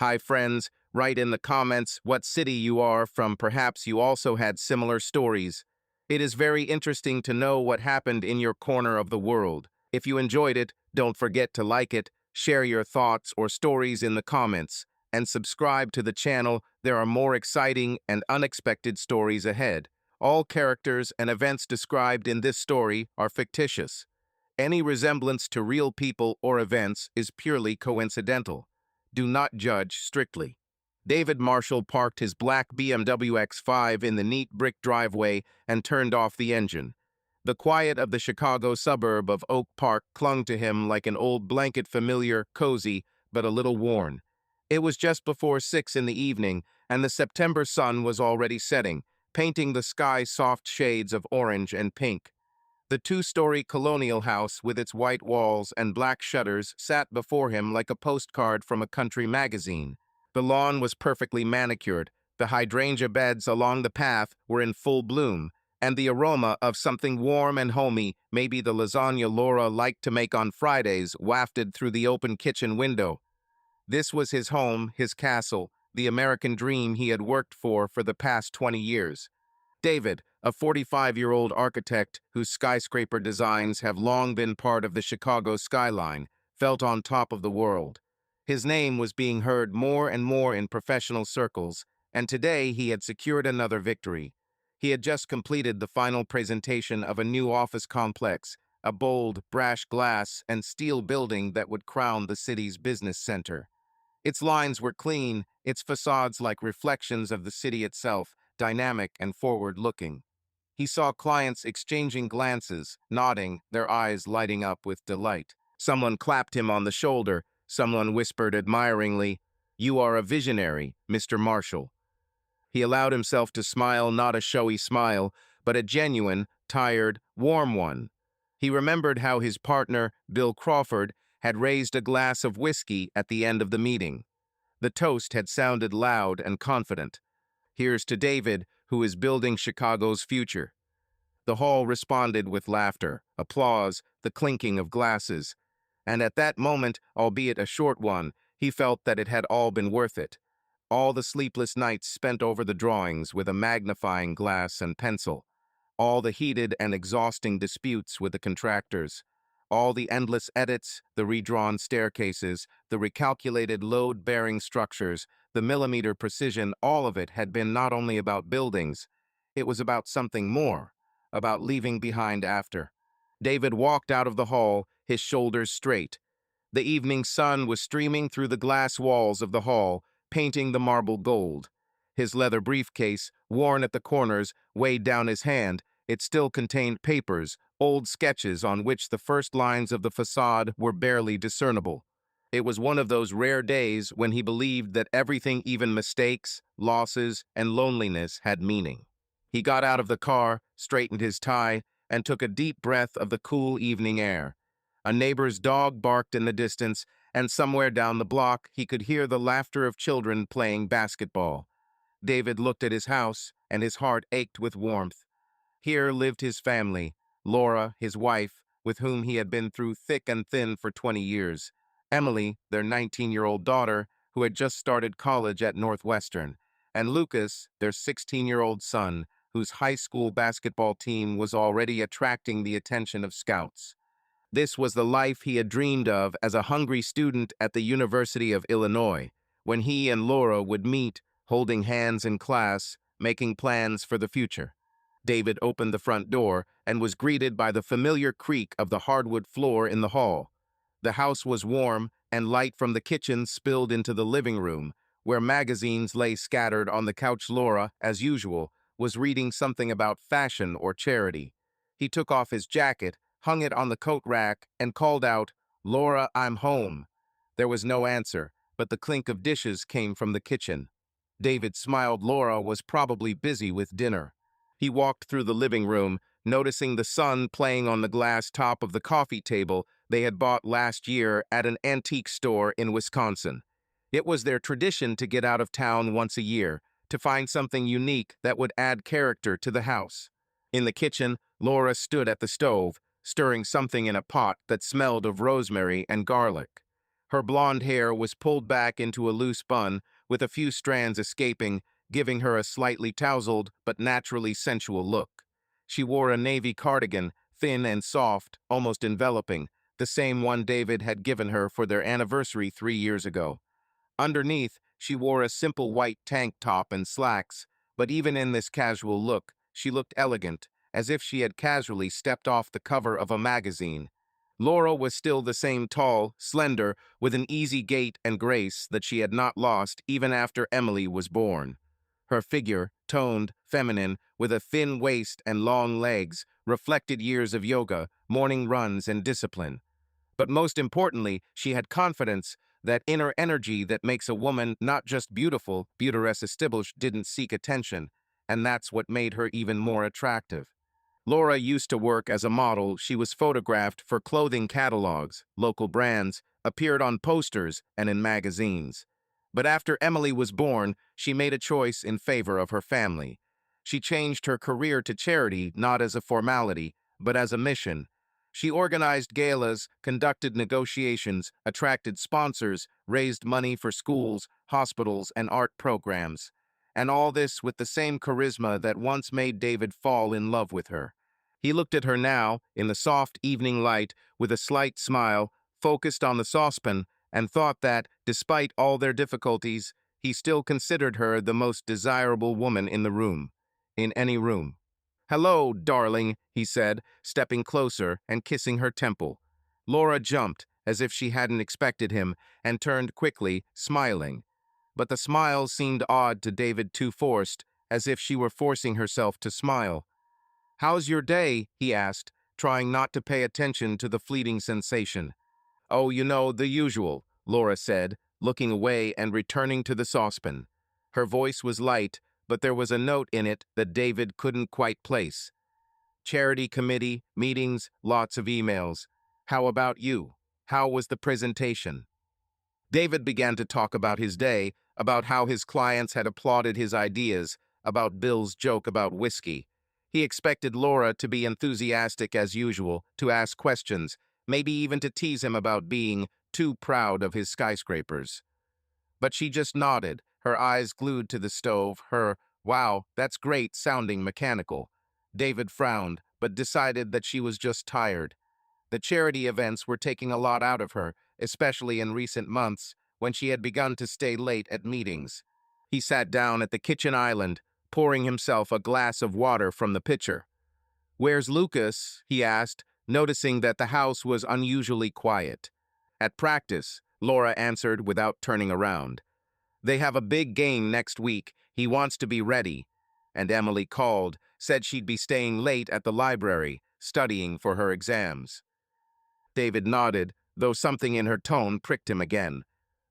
Hi friends, write in the comments what city you are from. Perhaps you also had similar stories. It is very interesting to know what happened in your corner of the world. If you enjoyed it, don't forget to like it, share your thoughts or stories in the comments, and subscribe to the channel. There are more exciting and unexpected stories ahead. All characters and events described in this story are fictitious. Any resemblance to real people or events is purely coincidental. Do not judge strictly. David Marshall parked his black BMW X5 in the neat brick driveway and turned off the engine. The quiet of the Chicago suburb of Oak Park clung to him like an old blanket, familiar, cozy, but a little worn. It was just before 6 in the evening, and the September sun was already setting, painting the sky soft shades of orange and pink. The two-story colonial house with its white walls and black shutters sat before him like a postcard from a country magazine. The lawn was perfectly manicured, the hydrangea beds along the path were in full bloom, and the aroma of something warm and homey, maybe the lasagna Laura liked to make on Fridays, wafted through the open kitchen window. This was his home, his castle, the American dream he had worked for the past 20 years. David, a 45-year-old architect whose skyscraper designs have long been part of the Chicago skyline, felt on top of the world. His name was being heard more and more in professional circles, and today he had secured another victory. He had just completed the final presentation of a new office complex, a bold, brash glass and steel building that would crown the city's business center. Its lines were clean, its facades like reflections of the city itself, dynamic and forward-looking. He saw clients exchanging glances, nodding, their eyes lighting up with delight. Someone clapped him on the shoulder. Someone whispered admiringly, "You are a visionary, Mr. Marshall." He allowed himself to smile, not a showy smile, but a genuine, tired, warm one. He remembered how his partner, Bill Crawford, had raised a glass of whiskey at the end of the meeting. The toast had sounded loud and confident. "Here's to David, who is building Chicago's future." The hall responded with laughter, applause, the clinking of glasses. And at that moment, albeit a short one, he felt that it had all been worth it. All the sleepless nights spent over the drawings with a magnifying glass and pencil. All the heated and exhausting disputes with the contractors. All the endless edits, the redrawn staircases, the recalculated load-bearing structures, the millimeter precision, all of it had been not only about buildings, it was about something more, about leaving behind after. David walked out of the hall, his shoulders straight. The evening sun was streaming through the glass walls of the hall, painting the marble gold. His leather briefcase, worn at the corners, weighed down his hand. It still contained papers, old sketches on which the first lines of the facade were barely discernible. It was one of those rare days when he believed that everything, even mistakes, losses, and loneliness, had meaning. He got out of the car, straightened his tie, and took a deep breath of the cool evening air. A neighbor's dog barked in the distance, and somewhere down the block he could hear the laughter of children playing basketball. David looked at his house, and his heart ached with warmth. Here lived his family, Laura, his wife, with whom he had been through thick and thin for 20 years, Emily, their 19-year-old daughter, who had just started college at Northwestern, and Lucas, their 16-year-old son, whose high school basketball team was already attracting the attention of scouts. This was the life he had dreamed of as a hungry student at the University of Illinois, when he and Laura would meet, holding hands in class, making plans for the future. David opened the front door and was greeted by the familiar creak of the hardwood floor in the hall. The house was warm, and light from the kitchen spilled into the living room, where magazines lay scattered on the couch. Laura, as usual, was reading something about fashion or charity. He took off his jacket, hung it on the coat rack, and called out, "Laura, I'm home." There was no answer, but the clink of dishes came from the kitchen. David smiled. Laura was probably busy with dinner. He walked through the living room, noticing the sun playing on the glass top of the coffee table they had bought last year at an antique store in Wisconsin. It was their tradition to get out of town once a year, to find something unique that would add character to the house. In the kitchen, Laura stood at the stove, stirring something in a pot that smelled of rosemary and garlic. Her blonde hair was pulled back into a loose bun, with a few strands escaping, giving her a slightly tousled but naturally sensual look. She wore a navy cardigan, thin and soft, almost enveloping, the same one David had given her for their anniversary 3 years ago. Underneath, she wore a simple white tank top and slacks, but even in this casual look, she looked elegant, as if she had casually stepped off the cover of a magazine. Laura was still the same tall, slender, with an easy gait and grace that she had not lost even after Emily was born. Her figure, toned, feminine, with a thin waist and long legs, reflected years of yoga, morning runs, and discipline. But most importantly, she had confidence, that inner energy that makes a woman not just beautiful. Beauty didn't seek attention, and that's what made her even more attractive. Laura used to work as a model. She was photographed for clothing catalogs, local brands, appeared on posters and in magazines. But after Emily was born, she made a choice in favor of her family. She changed her career to charity not as a formality, but as a mission. She organized galas, conducted negotiations, attracted sponsors, raised money for schools, hospitals, and art programs. And all this with the same charisma that once made David fall in love with her. He looked at her now, in the soft evening light, with a slight smile, focused on the saucepan, and thought that, despite all their difficulties, he still considered her the most desirable woman in the room. In any room. "Hello, darling," he said, stepping closer and kissing her temple. Laura jumped, as if she hadn't expected him, and turned quickly, smiling. But the smile seemed odd to David, too forced, as if she were forcing herself to smile. "How's your day?" he asked, trying not to pay attention to the fleeting sensation. "Oh, the usual," Laura said, looking away and returning to the saucepan. Her voice was light, but there was a note in it that David couldn't quite place. "Charity committee, meetings, lots of emails. How about you? How was the presentation?" David began to talk about his day, about how his clients had applauded his ideas, about Bill's joke about whiskey. He expected Laura to be enthusiastic as usual, to ask questions, maybe even to tease him about being too proud of his skyscrapers. But she just nodded, her eyes glued to the stove, her, "Wow, that's great," sounding mechanical. David frowned, but decided that she was just tired. The charity events were taking a lot out of her, especially in recent months, when she had begun to stay late at meetings. He sat down at the kitchen island, pouring himself a glass of water from the pitcher. "Where's Lucas?" he asked, noticing that the house was unusually quiet. "At practice," Laura answered without turning around. "They have a big game next week. He wants to be ready." And Emily called, said she'd be staying late at the library, studying for her exams. David nodded, though something in her tone pricked him again.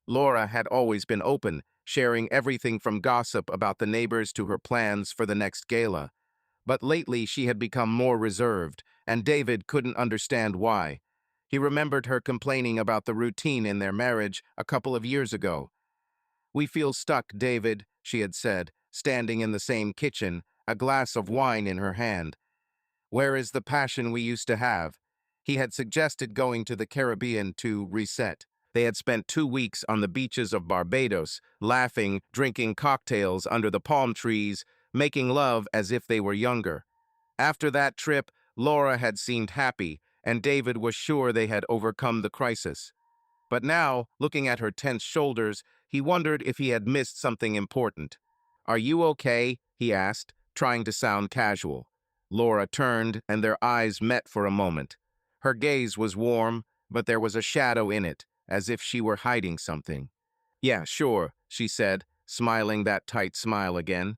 Laura had always been open, sharing everything from gossip about the neighbors to her plans for the next gala. But lately she had become more reserved, and David couldn't understand why. He remembered her complaining about the routine in their marriage a couple of years ago. "We feel stuck, David," she had said, standing in the same kitchen, a glass of wine in her hand. "Where is the passion we used to have?" He had suggested going to the Caribbean to reset. They had spent 2 weeks on the beaches of Barbados, laughing, drinking cocktails under the palm trees, making love as if they were younger. After that trip, Laura had seemed happy, and David was sure they had overcome the crisis. But now, looking at her tense shoulders, he wondered if he had missed something important. "Are you okay?" he asked, trying to sound casual. Laura turned, and their eyes met for a moment. Her gaze was warm, but there was a shadow in it, as if she were hiding something. "Yeah, sure," she said, smiling that tight smile again.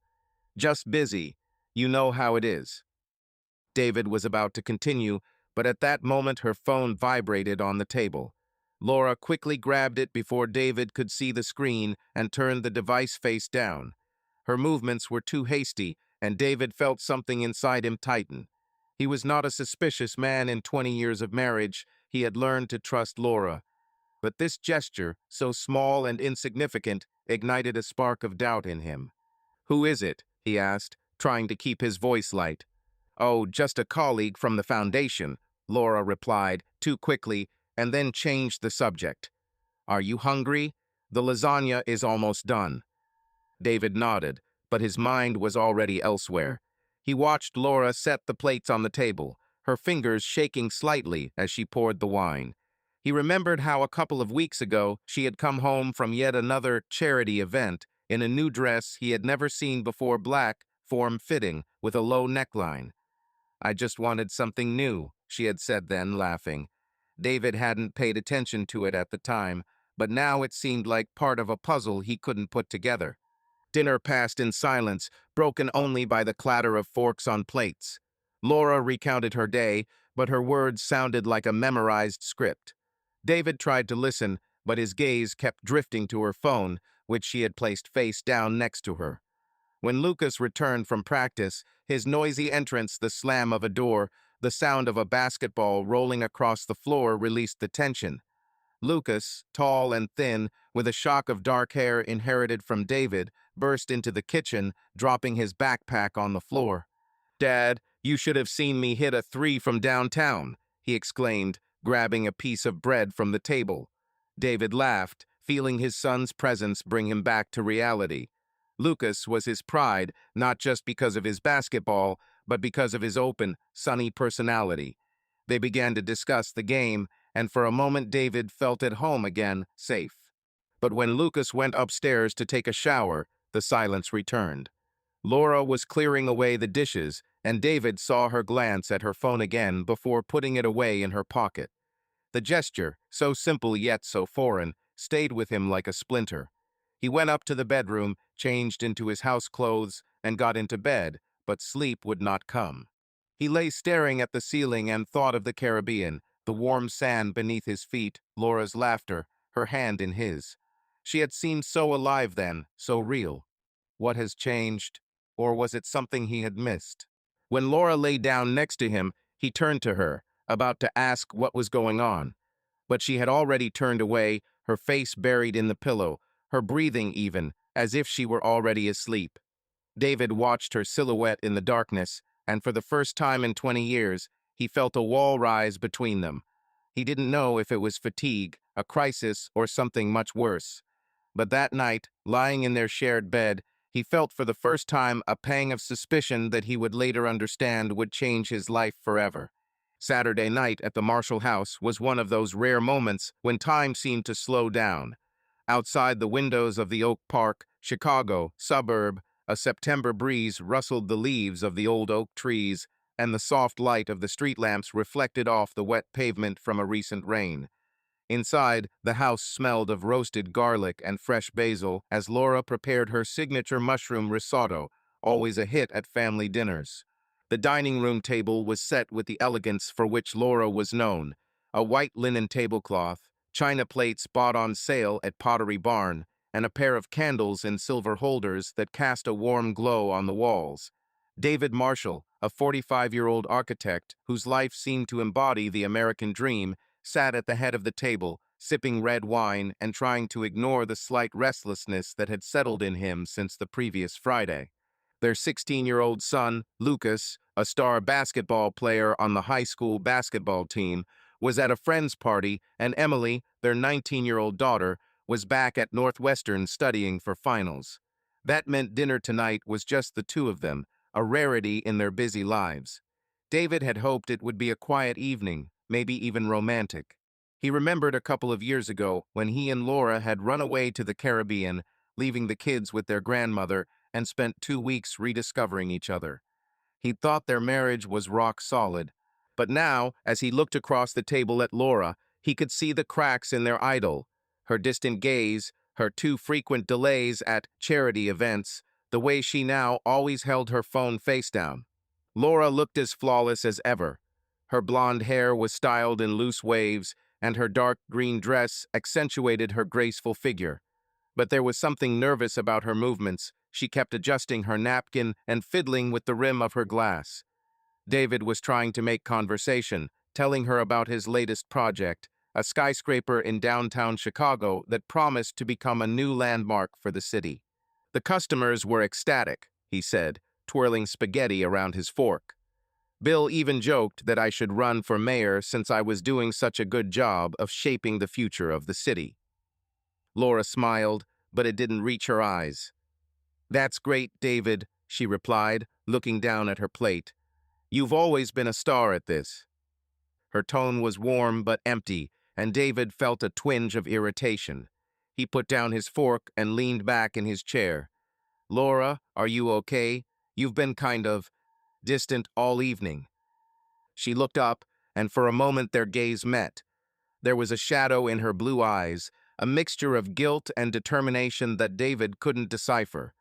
"Just busy. You know how it is." David was about to continue, but at that moment her phone vibrated on the table. Laura quickly grabbed it before David could see the screen and turned the device face down. Her movements were too hasty, and David felt something inside him tighten. He was not a suspicious man in 20 years of marriage. He had learned to trust Laura. But this gesture, so small and insignificant, ignited a spark of doubt in him. "Who is it?" he asked, trying to keep his voice light. "Oh, just a colleague from the foundation," Laura replied, too quickly, and then changed the subject. Are you hungry? The lasagna is almost done. David nodded, but his mind was already elsewhere. He watched Laura set the plates on the table, her fingers shaking slightly as she poured the wine. He remembered how a couple of weeks ago she had come home from yet another charity event in a new dress he had never seen before, black, form-fitting, with a low neckline. I just wanted something new, she had said then, laughing. David hadn't paid attention to it at the time, but now it seemed like part of a puzzle he couldn't put together. Dinner passed in silence, broken only by the clatter of forks on plates. Laura recounted her day, but her words sounded like a memorized script. David tried to listen, but his gaze kept drifting to her phone, which she had placed face down next to her. When Lucas returned from practice, his noisy entrance, the slam of a door, the sound of a basketball rolling across the floor released the tension. Lucas, tall and thin, with a shock of dark hair inherited from David, burst into the kitchen, dropping his backpack on the floor. "Dad, you should have seen me hit a three from downtown," he exclaimed, grabbing a piece of bread from the table. David laughed, feeling his son's presence bring him back to reality. Lucas was his pride, not just because of his basketball, but because of his open, sunny personality. They began to discuss the game, and for a moment David felt at home again, safe. But when Lucas went upstairs to take a shower, the silence returned. Laura was clearing away the dishes, and David saw her glance at her phone again before putting it away in her pocket. The gesture, so simple yet so foreign, stayed with him like a splinter. He went up to the bedroom, changed into his house clothes, and got into bed, but sleep would not come. He lay staring at the ceiling and thought of the Caribbean, the warm sand beneath his feet, Laura's laughter, her hand in his. She had seemed so alive then, so real. What has changed? Or was it something he had missed? When Laura lay down next to him, he turned to her, about to ask what was going on. But she had already turned away, her face buried in the pillow, her breathing even, as if she were already asleep. David watched her silhouette in the darkness, and for the first time in 20 years, he felt a wall rise between them. He didn't know if it was fatigue, a crisis, or something much worse. But that night, lying in their shared bed, he felt for the first time a pang of suspicion that he would later understand would change his life forever. Saturday night at the Marshall house was one of those rare moments when time seemed to slow down. Outside the windows of the Oak Park, Chicago, suburb, a September breeze rustled the leaves of the old oak trees, and the soft light of the street lamps reflected off the wet pavement from a recent rain. Inside, the house smelled of roasted garlic and fresh basil as Laura prepared her signature mushroom risotto, always a hit at family dinners. The dining room table was set with the elegance for which Laura was known, a white linen tablecloth, china plates bought on sale at Pottery Barn, and a pair of candles in silver holders that cast a warm glow on the walls. David Marshall, a 45-year-old architect whose life seemed to embody the American dream, sat at the head of the table, sipping red wine and trying to ignore the slight restlessness that had settled in him since the previous Friday. Their 16-year-old son, Lucas, a star basketball player on the high school basketball team, was at a friend's party, and Emily, their 19-year-old daughter, was back at Northwestern studying for finals. That meant dinner tonight was just the two of them, a rarity in their busy lives. David had hoped it would be a quiet evening, maybe even romantic. He remembered a couple of years ago when he and Laura had run away to the Caribbean, leaving the kids with their grandmother, and spent 2 weeks rediscovering each other. He thought their marriage was rock solid. But now, as he looked across the table at Laura, he could see the cracks in their idyll. Her distant gaze, her too frequent delays at charity events, the way she now always held her phone face down. Laura looked as flawless as ever. Her blonde hair was styled in loose waves, and her dark green dress accentuated her graceful figure. But there was something nervous about her movements. She kept adjusting her napkin and fiddling with the rim of her glass. David was trying to make conversation, telling her about his latest project, a skyscraper in downtown Chicago that promised to become a new landmark for the city. The customers were ecstatic, he said, twirling spaghetti around his fork. Bill even joked that I should run for mayor since I was doing such a good job of shaping the future of the city. Laura smiled, but it didn't reach her eyes. "That's great, David," she replied, looking down at her plate. "You've always been a star at this." Her tone was warm but empty, and David felt a twinge of irritation. He put down his fork and leaned back in his chair. "Laura, are you okay? You've been kind of distant all evening." She looked up, and for a moment their gaze met. There was a shadow in her blue eyes, a mixture of guilt and determination that David couldn't decipher.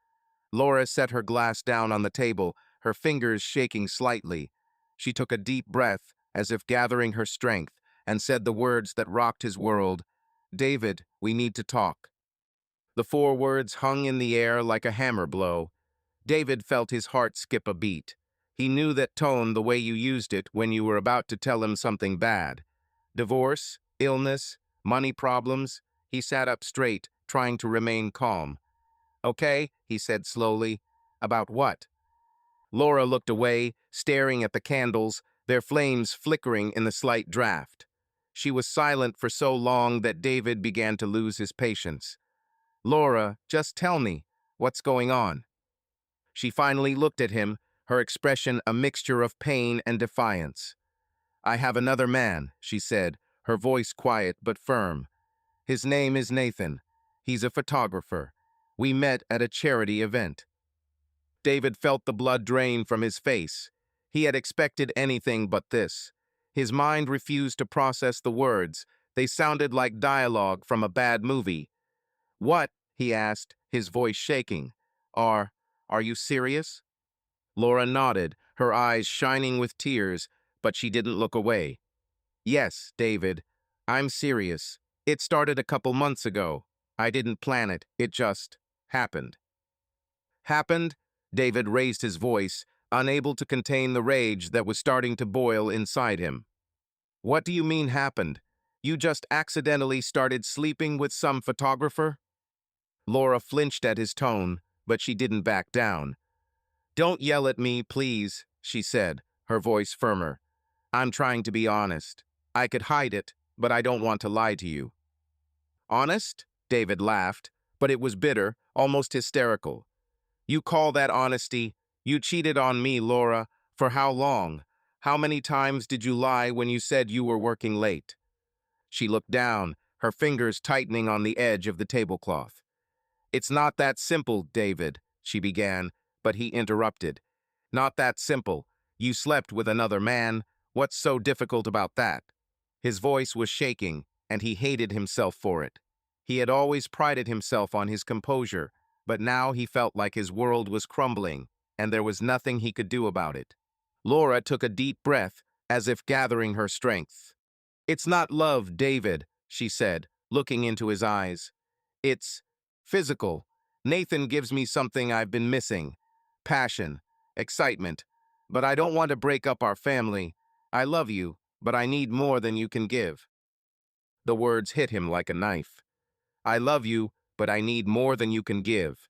Laura set her glass down on the table, her fingers shaking slightly. She took a deep breath, as if gathering her strength, and said the words that rocked his world. "David, we need to talk." The four words hung in the air like a hammer blow. David felt his heart skip a beat. He knew that tone the way you used it when you were about to tell him something bad. Divorce, illness, money problems. He sat up straight, trying to remain calm. "Okay," he said slowly. "About what?" Laura looked away, staring at the candles, their flames flickering in the slight draft. She was silent for so long that David began to lose his patience. "Laura, just tell me, what's going on?" She finally looked at him, her expression a mixture of pain and defiance. "I have another man," she said, her voice quiet but firm. "His name is Nathan. He's a photographer. We met at a charity event." David felt the blood drain from his face. He had expected anything but this. His mind refused to process the words. They sounded like dialogue from a bad movie. "What?" he asked, his voice shaking. Are you serious?" Laura nodded, her eyes shining with tears, but she didn't look away. "Yes, David, I'm serious. It started a couple months ago. I didn't plan it. It just happened." "Happened?" David raised his voice, unable to contain the rage that was starting to boil inside him. "What do you mean happened? You just accidentally started sleeping with some photographer?" Laura flinched at his tone, but she didn't back down. "Don't yell at me, please," she said, her voice firmer. "I'm trying to be honest. I could hide it, but I don't want to lie to you." "Honest?" David laughed, but it was bitter, almost hysterical. "You call that honesty? You cheated on me, Laura. For how long? How many times did you lie when you said you were working late?" She looked down, her fingers tightening on the edge of the tablecloth. "It's not that simple, David," she began, but he interrupted. "Not that simple. You slept with another man. What's so difficult about that?" His voice was shaking, and he hated himself for it. He had always prided himself on his composure, but now he felt like his world was crumbling, and there was nothing he could do about it. Laura took a deep breath, as if gathering her strength. "It's not love, David," she said, looking into his eyes. "It's physical. Nathan gives me something I've been missing. Passion, excitement. But I don't want to break up our family. I love you, but I need more than you can give." The words hit him like a knife. "I love you, but I need more than you can give."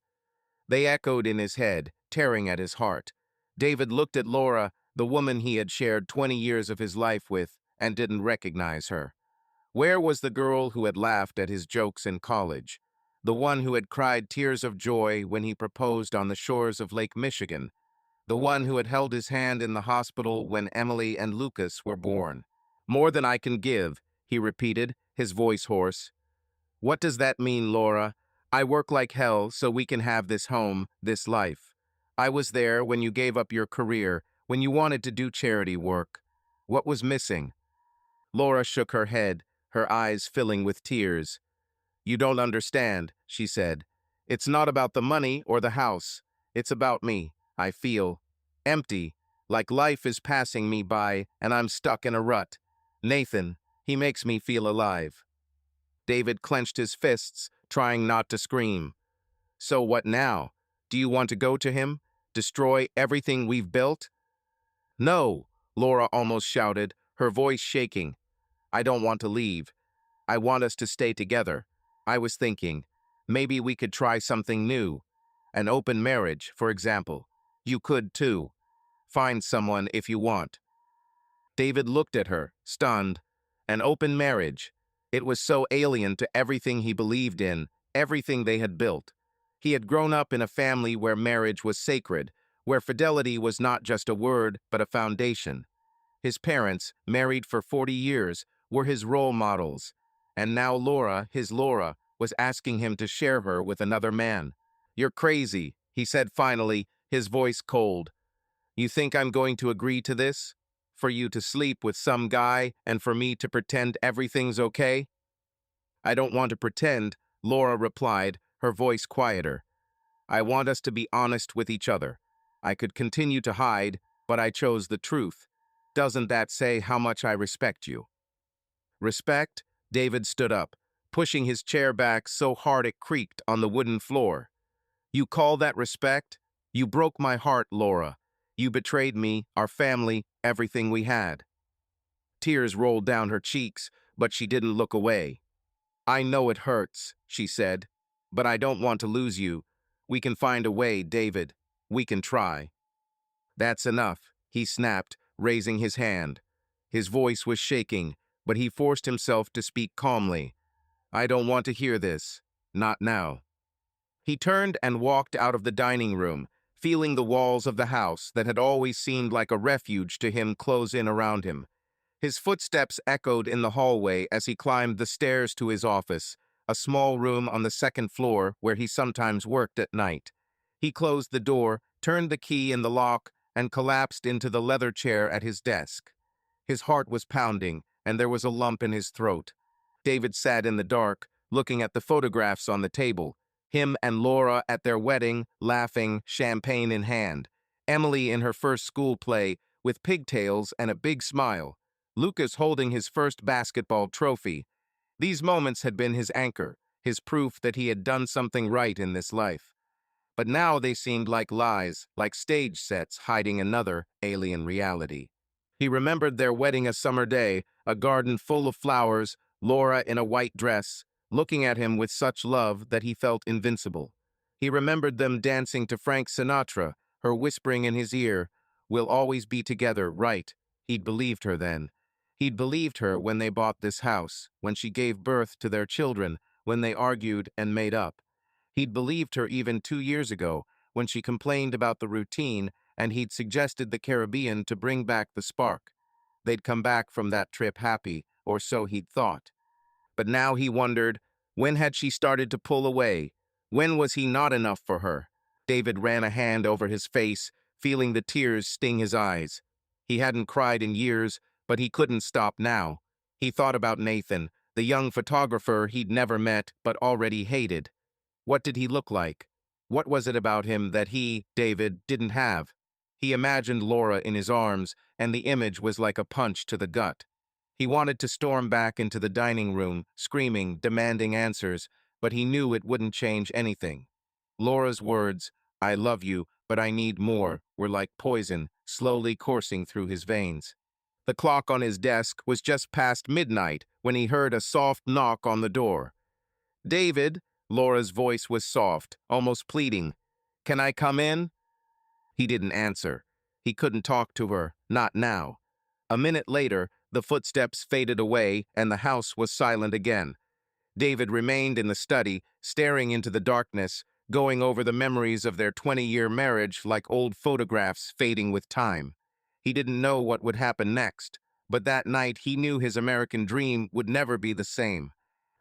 They echoed in his head, tearing at his heart. David looked at Laura, the woman he had shared 20 years of his life with, and didn't recognize her. Where was the girl who had laughed at his jokes in college? The one who had cried tears of joy when he proposed on the shores of Lake Michigan? The one who had held his hand in the hospital when Emily and Lucas were born? "More than I can give," he repeated, his voice hoarse. "What does that mean, Laura? I work like hell so we can have this home, this life. I was there when you gave up your career, when you wanted to do charity work. What was missing?" Laura shook her head, her eyes filling with tears. "You don't understand," she said. "It's not about the money or the house. It's about me. I feel empty, like life is passing me by and I'm stuck in a rut. Nathan, he makes me feel alive." David clenched his fists, trying not to scream. "So what now? Do you want to go to him? Destroy everything we've built?" "No," Laura almost shouted, her voice shaking. "I don't want to leave. I want us to stay together. I was thinking, maybe we could try something new. An open marriage, for example. You could, too. Find someone if you want." David looked at her, stunned. "An open marriage? It was so alien to everything he believed in, everything they had built. He had grown up in a family where marriage was sacred, where fidelity was not just a word, but a foundation. His parents, married for 40 years, were his role models. And now Laura, his Laura, was asking him to share her with another man. "You're crazy," he said finally, his voice cold. "You think I'm going to agree to this? For you to sleep with some guy and for me to pretend everything's okay?" "I don't want to pretend," Laura replied, her voice quieter. "I want us to be honest with each other. I could continue to hide, but I chose the truth. Doesn't that say how much I respect you?" "Respect?" David stood up, pushing his chair back so hard it creaked on the wooden floor. "You call that respect? You broke my heart, Laura. You betrayed me, our family, everything we had." Tears rolled down her cheeks, but she didn't look away. "I know it hurts," she said, "but I don't want to lose you. We can find a way, David. We can try." "That's enough," he snapped, raising his hand. His voice was shaking, but he forced himself to speak calmly. "I don't want to hear this. Not now." He turned and walked out of the dining room, feeling the walls of the house that had always seemed like a refuge to him close in around him. His footsteps echoed in the hallway as he climbed the stairs to his office, a small room on the second floor where he sometimes worked at night. He closed the door, turned the key in the lock, and collapsed into the leather chair at his desk. His heart was pounding, and there was a lump in his throat. David sat in the dark, looking at the photographs on the table. Him and Laura at their wedding, laughing, champagne in hand. Emily in her first school play, with pigtails and a big smile. Lucas holding his first basketball trophy. These moments had been his anchor, his proof that he had done something right in this life. But now they seemed like lies, like stage sets hiding another alien reality. He remembered their wedding a summer day, a garden full of flowers, Laura in a white dress, looking at him with such love that he felt invincible. He remembered them dancing to Frank Sinatra, her whispering in his ear, "We'll always be together, right?" He'd believed her then. He'd believed her when they bought this house, when she gave birth to their children, when they argued and made up. He'd believed her even 2 years ago, when she complained about the routine, and he'd suggested the Caribbean to bring back the spark. They'd come back from that trip happy, or so he'd thought. But now he wondered, when had she started to pull away? When was he not enough for her? David ran a hand over his face, feeling the tears sting his eyes. He hadn't cried in years, but he couldn't stop now. He thought about Nathan, the young photographer he'd never met but already hated. What did he look like? What was it about him that he, David, didn't have? He imagined Laura in his arms, and the image was like a punch to the gut. He wanted to storm back into the dining room, screaming, demanding answers, but he knew it wouldn't change anything. Laura's words, "I love you, but I need more," were like poison, slowly coursing through his veins. The clock on his desk was just past midnight when he heard a soft knock on the door. "David," Laura's voice was soft, almost pleading. "Can I come in?" He didn't answer. He couldn't talk to her, not now. A minute later, the footsteps faded away and the house was silent again. David remained in the study, staring into the darkness, going over the memories of their 20-year marriage like old photographs fading with time. He didn't know what would happen next, but that night he knew his American dream would never be the same.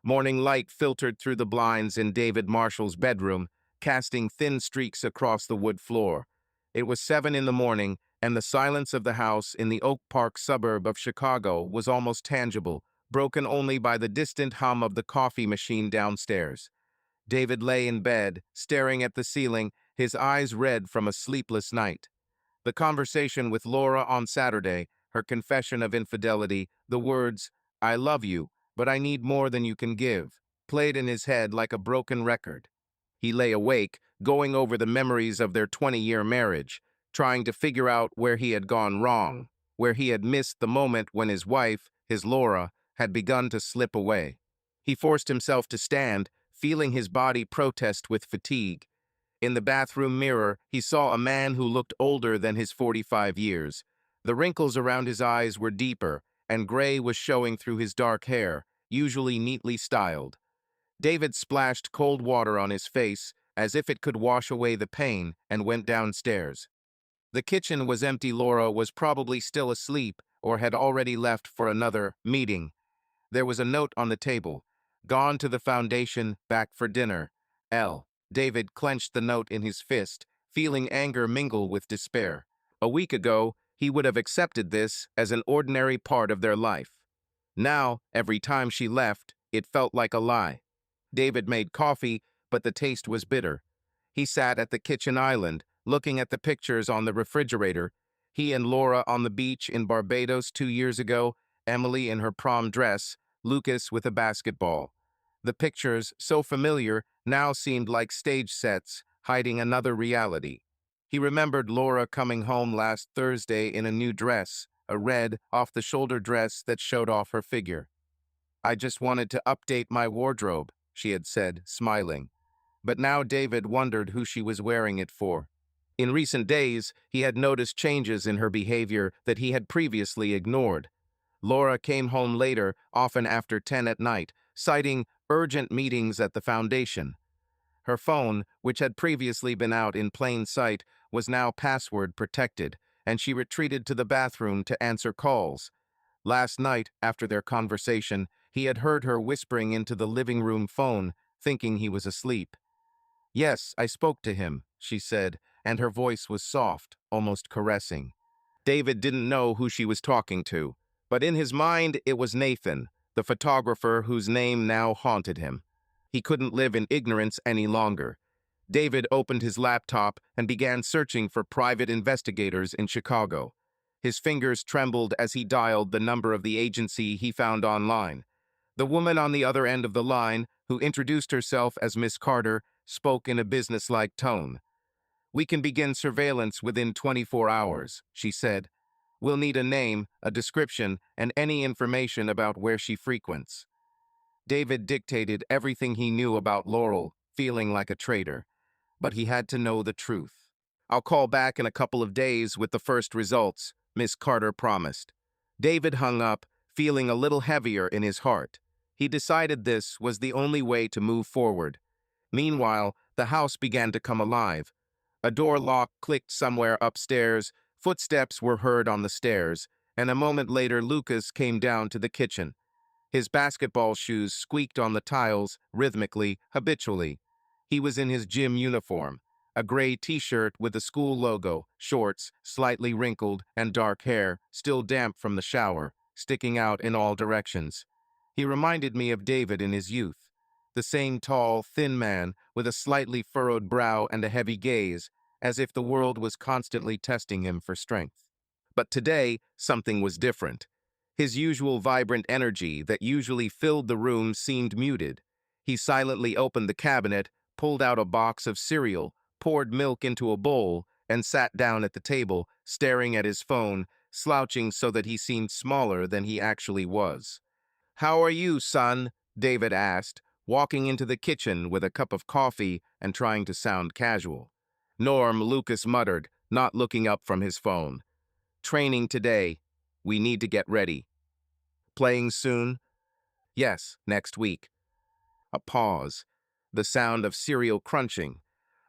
Morning light filtered through the blinds in David Marshall's bedroom, casting thin streaks across the wood floor. It was 7 in the morning, and the silence of the house in the Oak Park suburb of Chicago was almost tangible, broken only by the distant hum of the coffee machine downstairs. David lay in bed, staring at the ceiling, his eyes red from a sleepless night. The conversation with Laura on Saturday, her confession of infidelity, the words, "I love you, but I need more than you can give," played in his head like a broken record. He lay awake, going over the memories of their 20-year marriage, trying to figure out where he had gone wrong, where he had missed the moment when his wife, his Laura, had begun to slip away. He forced himself to stand, feeling his body protest with fatigue. In the bathroom mirror, he saw a man who looked older than his 45 years. The wrinkles around his eyes were deeper, and gray was showing through his dark hair. usually neatly styled. David splashed cold water on his face, as if it could wash away the pain, and went downstairs. The kitchen was empty. Laura was probably still asleep or had already left for another meeting. There was a note on the table. Gone to the foundation, back for dinner. L. David clenched the note in his fist, feeling anger mingle with despair. A week ago, he would have accepted this as an ordinary part of their life. Now, every time she left, it felt like a lie. David made coffee, but the taste was bitter. He sat at the kitchen island, looking at the pictures on the refrigerator. He and Laura on the beach in Barbados 2 years ago, Emily in her prom dress, Lucas with a basketball. The pictures, so familiar, now seemed like stage sets, hiding another reality. He remembered Laura coming home last Thursday in a new dress, a red, off-the-shoulder dress that showed off her figure. "I just wanted to update my wardrobe," she had said, smiling. But now David wondered who she was wearing it for. In recent days, he had noticed changes in her behavior that he had previously ignored. Laura came home later, often after 10 at night, citing urgent meetings at the foundation. Her phone, which had previously been out in plain sight, was now password protected, and she retreated to the bathroom to answer calls. Last night, after their conversation, he had heard her whispering into the living room phone, thinking he was asleep. "Yes, I spoke to him," she said, and her voice was soft, almost caressing. David didn't know who she was talking to, but in his mind it was Nathan, the photographer whose name now haunted him. He couldn't live in ignorance any longer. David opened his laptop and began searching for private investigators in Chicago. His fingers trembled as he dialed the number of the agency he found online. The woman on the other end of the line, who introduced herself as Miss Carter, spoke in a businesslike tone. "We can begin surveillance within 24 hours, she said. "We'll need a name, a description, and any information about where she frequents." David dictated everything he knew about Laurel, feeling like a traitor. But he had to know the truth. "I'll call back in a couple of days with the first results," Miss Carter promised. David hung up, feeling a little heavier in his heart. He decided this was the only way to move forward. Meanwhile, the house began to come alive. A door lock clicked somewhere upstairs, footsteps were heard on the stairs, and a moment later Lucas came down to the kitchen. His basketball shoes squeaked on the tiles, rhythmically, habitually. He was in his gym uniform, a gray t-shirt with the school logo, shorts, slightly wrinkled, and dark hair, still damp from the shower, sticking out in all directions. He reminded me of David in his youth, the same tall, thin man with a slightly furrowed brow and a heavy gaze, as if the world was constantly testing him for strength. But today, something was different. His usual vibrant energy that usually filled the room seemed muted. He silently opened the cabinet, pulled out a box of cereal, poured milk into a bowl, and sat down at the table, staring at his phone, slouching so that he seemed smaller than he actually was. "How are you, son?" David asked, walking into the kitchen with a cup of coffee and trying to sound casual. "Norm," Lucas muttered, not looking up from his phone. "Training today. We need to get ready." "Playing soon?" "Yes, next week." A pause. The sound of cereal crunching.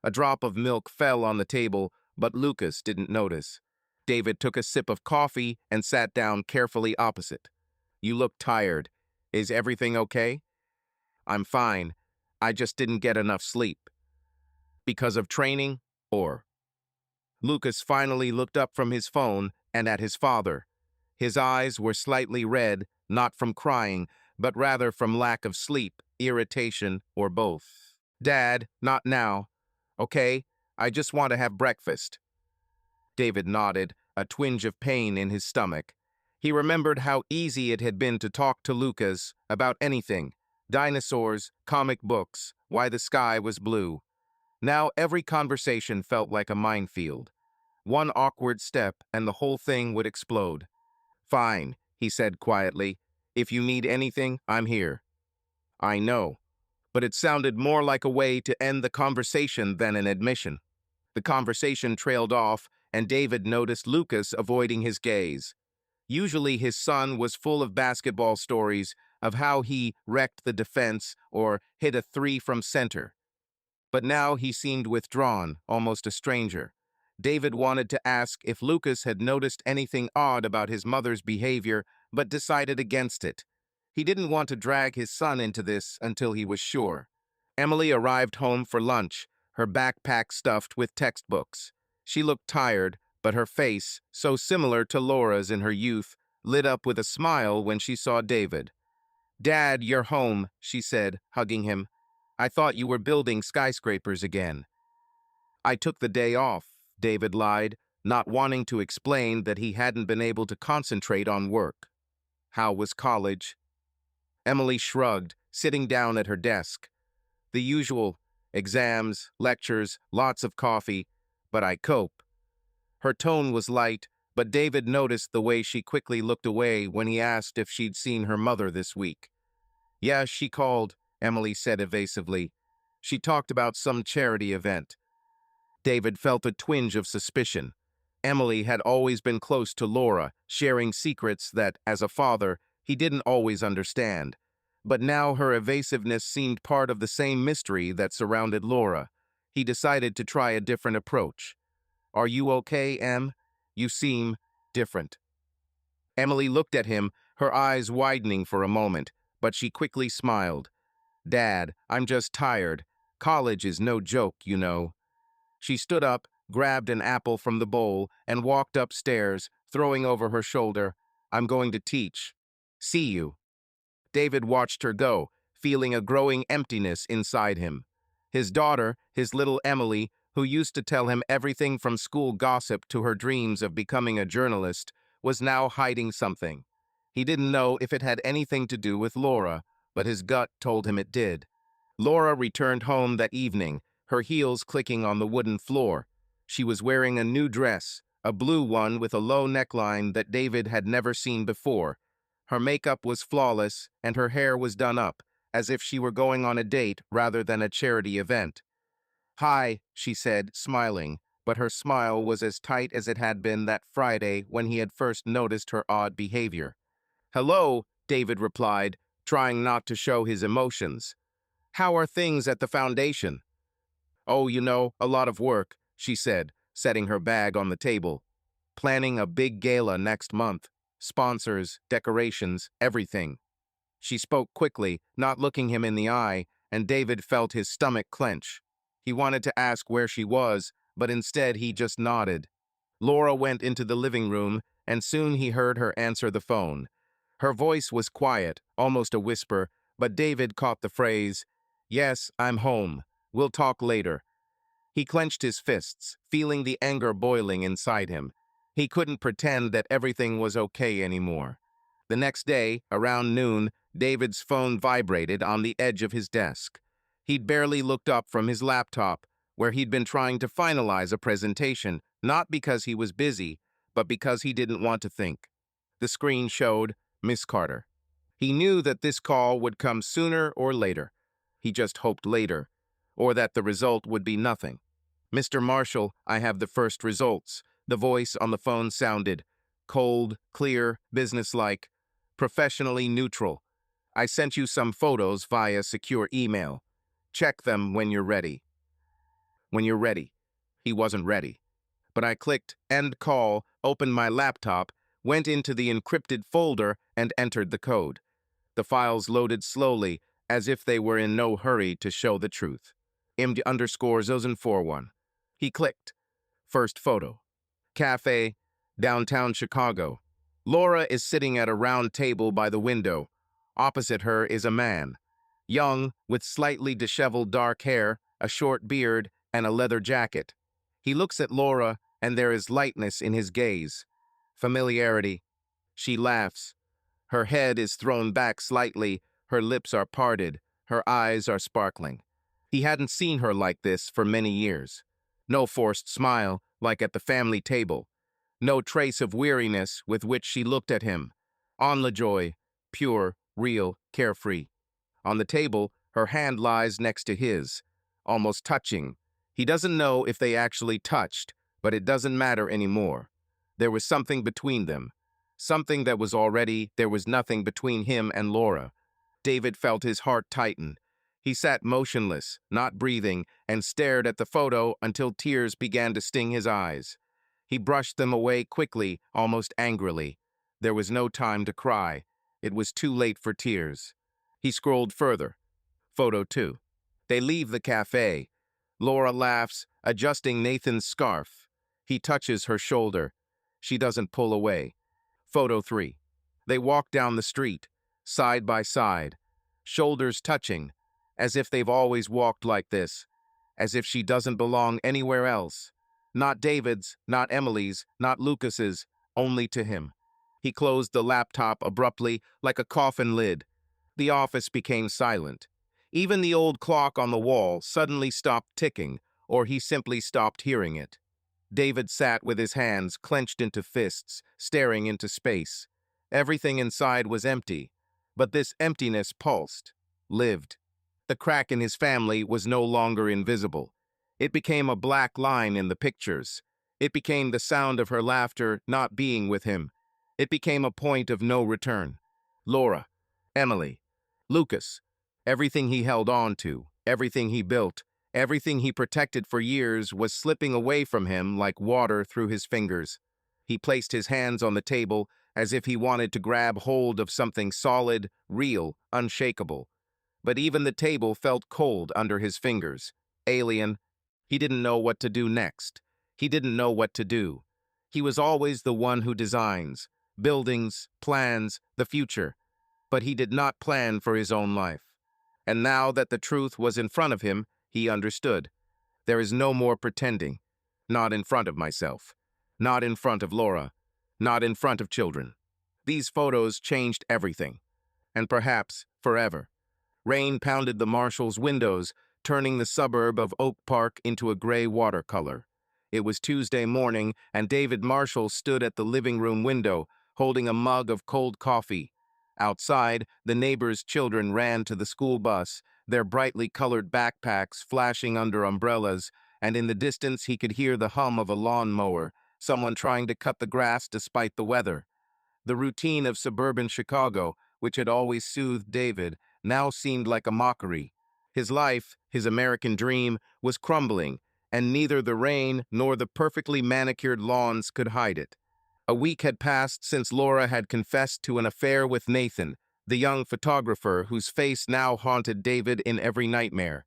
A drop of milk fell on the table, but Lucas didn't notice. David took a sip of coffee and sat down carefully opposite. "You look tired. Is everything okay?" "I'm fine. I just didn't get enough sleep." "Because of training, or?" Lucas finally looked up from his phone and at his father. His eyes were slightly red, not from crying, but rather from lack of sleep, irritation, or both. "Dad, not now. Okay, I just want to have breakfast." David nodded, a twinge of pain in his stomach. He remembered how easy it had been to talk to Lucas about anything: dinosaurs, comic books, why the sky was blue. Now every conversation felt like a minefield. One awkward step and the whole thing would explode. "Fine," he said quietly. "If you need anything, I'm here." "I know." But it sounded more like a way to end the conversation than an admission. The conversation trailed off, and David noticed Lucas avoiding his gaze. Usually his son was full of basketball stories, of how he wrecked the defense or hit a three from center. But now he seemed withdrawn, almost a stranger. David wanted to ask if Lucas had noticed anything odd about his mother's behavior, but decided against it. He didn't want to drag his son into this until he was sure. Emily arrived home for lunch, her backpack stuffed with textbooks. She looked tired, but her face, so similar to Laura's in her youth, lit up with a smile when she saw David. "Dad, you're home," she said, hugging him. "I thought you were building skyscrapers again." "I took the day off," David lied, not wanting to explain that he hadn't been able to concentrate on work. "How was college?" Emily shrugged, sitting down at her desk. "The usual. Exams, lectures, lots of coffee, but I cope." Her tone was light, but David noticed the way she quickly looked away when he asked if she'd seen her mother this week. "Yeah, she called," Emily said evasively. "She talked about some charity event." David felt a twinge of suspicion. Emily had always been close to Laura, sharing secrets that, as a father, he didn't always understand. But now her evasiveness seemed part of the same mystery that surrounded Laura. He decided to try a different approach. "Are you okay, Em? You seem different." Emily looked at him, her eyes widening for a moment, but she quickly smiled. "Dad, I'm just tired. College is no joke, you know." She stood up, grabbed an apple from the bowl, and walked upstairs, throwing over her shoulder, "I'm going to teach. See you." David watched her go, feeling a growing emptiness inside him. His daughter, his little Emily, who used to tell him everything from school gossip to her dreams of becoming a journalist, was now hiding something. He didn't know if it had anything to do with Laura, but his gut told him it did. Laura returned home that evening, her heels clicking on the wooden floor. She was wearing a new dress, a blue one with a low neckline that David had never seen before. Her makeup was flawless, and her hair was done up, as if she were going on a date rather than a charity event. "Hi," she said, smiling, but her smile was as tight as it had been that Friday when he had first noticed her odd behavior. "Hello," David replied, trying not to show his emotions. "How are things at the foundation?" "Oh, a lot of work," she said, setting her bag on the table. "Planning a big gala next month. Sponsors, decorations, everything." She spoke quickly, not looking him in the eye, and David felt his stomach clench. He wanted to ask where she was, but instead he just nodded. Laura went into the living room, and soon he heard her answer the phone. Her voice was quiet, almost a whisper, but David caught the phrase, "Yes, I'm home. We'll talk later." He clenched his fists, feeling the anger boiling inside him. He couldn't pretend that everything was okay anymore. The next day, around noon, David's phone vibrated on the edge of his desk. He'd barely looked up from his laptop, where he'd been trying to finalize a presentation, not because he was busy, but because he didn't want to think. The screen showed Miss Carter. He knew that this call would come sooner or later. He just hoped later, or that the result would be nothing. "Mr. Marshall, I have the first results." The voice on the phone sounded cold, clear, businesslike, professionally neutral. "I sent you some photos via secure email. Check them when you're ready." When you're ready. He wasn't ready. But I clicked end call, opened my laptop, went into the encrypted folder, and entered the code. The files loaded slowly, as if they were in no hurry to show the truth. MD_Zosen41. He clicked. First photo. Cafe, downtown Chicago. Laura is sitting at a round table by the window. Opposite her is a man. Young, with slightly disheveled dark hair, a short beard, and a leather jacket. He looks at Laura, and there is lightness in his gaze. Familiarity. She laughs. Her head is thrown back slightly, her lips are parted, her eyes are sparkling. He hadn't seen her like this for many years. No forced smile, like at the family table. No trace of weariness with which she looked at him. On joy, pure, real, carefree. On the table, her hand lies next to his, almost touching. He doesn't know if they actually touched, but it doesn't matter anymore. There was something between them. Something that was already, there was nothing between him and Laura. David felt his heart tighten. He sat motionless, not breathing, and stared at the photo until tears began to sting his eyes. He brushed them away quickly, almost angrily. There was no time to cry. It was too late for tears. He scrolled further. Photo 2. They leave the cafe. Laura laughs, adjusting Nathan's scarf. He touches her shoulder. She doesn't pull away. Photo 3. They walk down the street, side by side, shoulders touching, as if they've always walked like this, as if she doesn't belong anywhere else. Not David's, not Emily's, not Lucas's, only to him. He closed the laptop abruptly, like a coffin lid. The office became silent. Even the old clock on the wall suddenly stopped ticking, or he simply stopped hearing it. David sat with his hands clenched into fists, staring into space. Everything inside was empty, but this emptiness pulsed, lived. The crack in his family was no longer invisible. It became a black line in the pictures. It became the sound of her laughter not being with him. It became a point of no return. Laura, Emily, Lucas, everything he held on to, everything he built, everything he protected for years was slipping away from him like water through his fingers. He placed his hands on the table as if he wanted to grab hold of something solid, real, unshakable. But even the table felt cold under his fingers, alien. He didn't know what to do next. He didn't know what to do. He was always the one who designs, buildings, plans, the future. But he did not plan for his own life. And now that the truth was in front of him, he understood. There is no more pretending. Not in front of myself. Not in front of Laura. Not in front of children. These photos changed everything. And perhaps forever. Rain pounded the Marshall's windows, turning the suburb of Oak Park into a gray watercolor. It was Tuesday morning, and David Marshall stood at the living room window, holding a mug of cold coffee. Outside, the neighbors' children ran to the school bus, their brightly colored backpacks flashing under umbrellas, and in the distance he could hear the hum of a lawnmower, someone trying to cut the grass despite the weather. The routine of suburban Chicago, which had always soothed David, now seemed like a mockery. His life, his American dream, was crumbling, and neither the rain nor the perfectly manicured lawns could hide it. A week had passed since Laura had confessed to an affair with Nathan, the young photographer whose face now haunted David in every nightmare.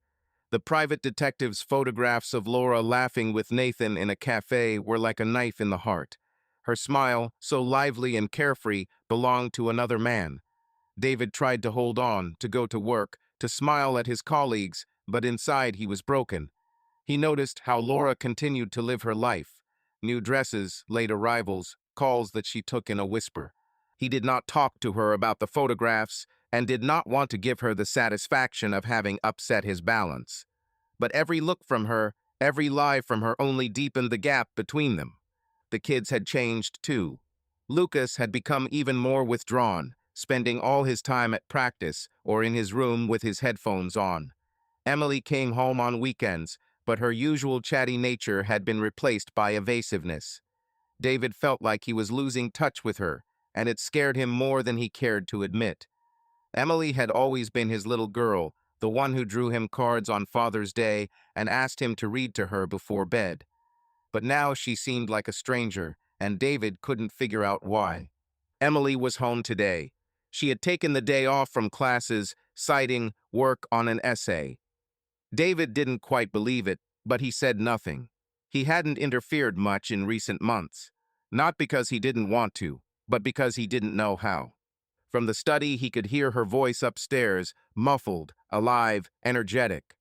The private detective's photographs of Laura laughing with Nathan in a cafe were like a knife in the heart. Her smile, so lively and carefree, belonged to another man. David tried to hold on, to go to work, to smile at his colleagues, but inside he was broken. He noticed how Laura continued to live her life. New dresses, late arrivals, calls that she took in a whisper. He did not talk to her about the photographs and did not want to give her the satisfaction of having upset his balance. But every look from her, every lie from her only deepened the gap between them. The kids had changed too. Lucas had become even more withdrawn, spending all his time at practice or in his room with his headphones on. Emily came home on weekends, but her usual chatty nature had been replaced by evasiveness. David felt like he was losing touch with her, and it scared him more than he cared to admit. Emily had always been his little girl, the one who drew him cards on Father's Day and asked him to read to her before bed. But now she seemed like a stranger, and David couldn't figure out why. Emily was home today. She had taken the day off from classes, citing work on an essay. David didn't quite believe it, but he said nothing. He hadn't interfered much in recent months, not because he didn't want to, but because he didn't know how. From the study, he could hear her voice upstairs, muffled, alive, energetic.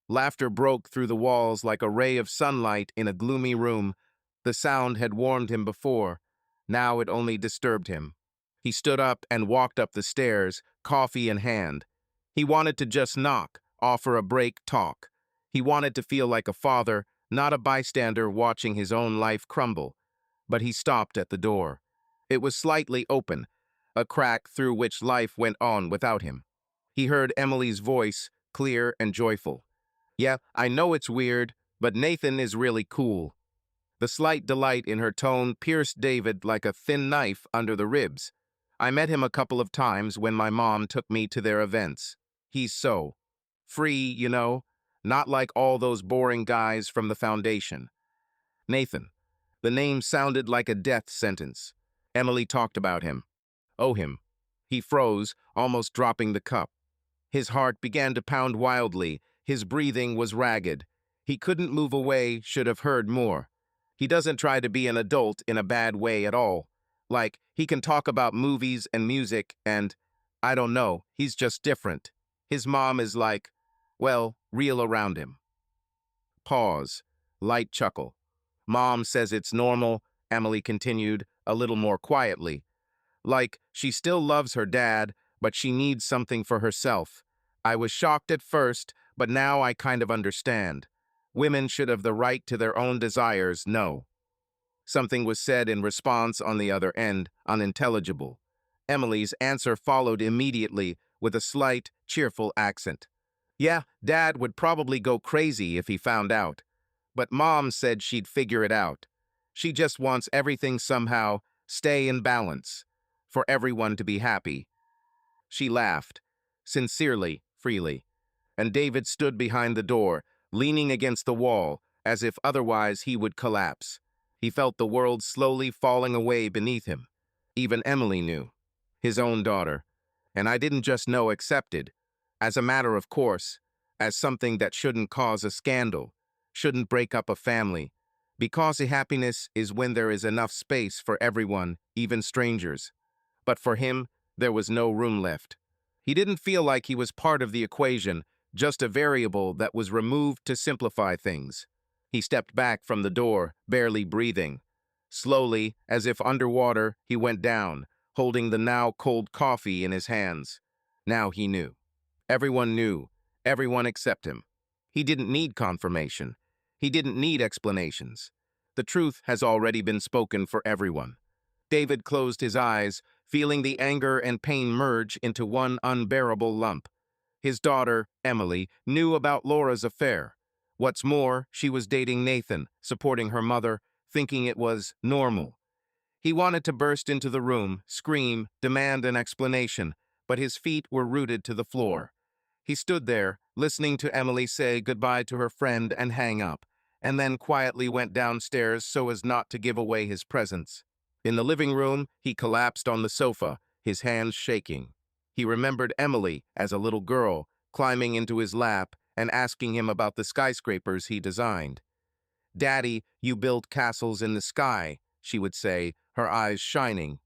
Laughter broke through the walls like a ray of sunlight in a gloomy room. The sound had warmed him before. Now it only disturbed him. He stood up and walked up the stairs, coffee in hand. He wanted to just knock, offer a break, talk. He wanted to feel like a father, not a bystander watching his own life crumble. But he stopped at the door. It was slightly open, a crack through which life went on without him. He heard Emily's voice, clear and joyful. "Yeah, I know it's weird, but Nathan is really cool." The slight delight in her tone pierced David like a thin knife under the ribs. I met him a couple of times when my mom took me to their events. He's so free, not like all those boring guys from the foundation. Nathan. The name sounded like a death sentence. Emily talked about him. Oh, him. He froze, almost dropping the cup. His heart began to pound wildly. His breathing was ragged. He couldn't move away, should have heard more. He doesn't try to be an adult in a bad way at all. Like, he can talk about movies and music and, I don't know, he's just different. His mom is like, well, real around him. Pause. Light chuckle. Mom says it's normal, Emily continued, a little more quietly. Like, she still loves her dad, but she needs something for herself. I was shocked at first, but now I kind of understand. Women should have the right to their own desires, no. Something was said in response on the other end, unintelligible. Emily's answer followed immediately, with a slight, cheerful accent. Yeah, Dad would probably go crazy if he found out. But Mom said she'd figure it out. She just wants everything somehow stay in balance, for everyone to be happy. She laughed, sincerely, freely, and David stood behind the door, leaning against the wall, as if otherwise he would collapse. He felt the world slowly falling away beneath him. Even Emily knew, his own daughter, and I didn't just know accepted, as a matter of course, as something that shouldn't cause a scandal, shouldn't break up a family, because happiness is when there is enough space for everyone, even strangers. But for him, there was no room left. He didn't feel like he was part of the equation, just a variable that was removed to simplify things. He stepped back from the door, barely breathing. Slowly, as if underwater, he went down, holding the now cold coffee in his hands. Now he knew. Everyone knew, everyone except him. He didn't need confirmation. He didn't need explanations. The truth has already been spoken for everyone. David closed his eyes, feeling the anger and pain merge into one unbearable lump. His daughter, Emily, knew about Laura's affair. What's more, she was dating Nathan, supporting her mother, thinking it was normal. He wanted to burst into the room, scream, demand an explanation, but his feet were rooted to the floor. He stood there, listening to Emily say goodbye to her friend and hang up, and then quietly went downstairs so as not to give away his presence. In the living room, he collapsed on the sofa, his hands shaking. He remembered Emily as a little girl, climbing into his lap and asking him about the skyscrapers he designed. "Daddy, you build castles in the sky," she would say, her eyes shining.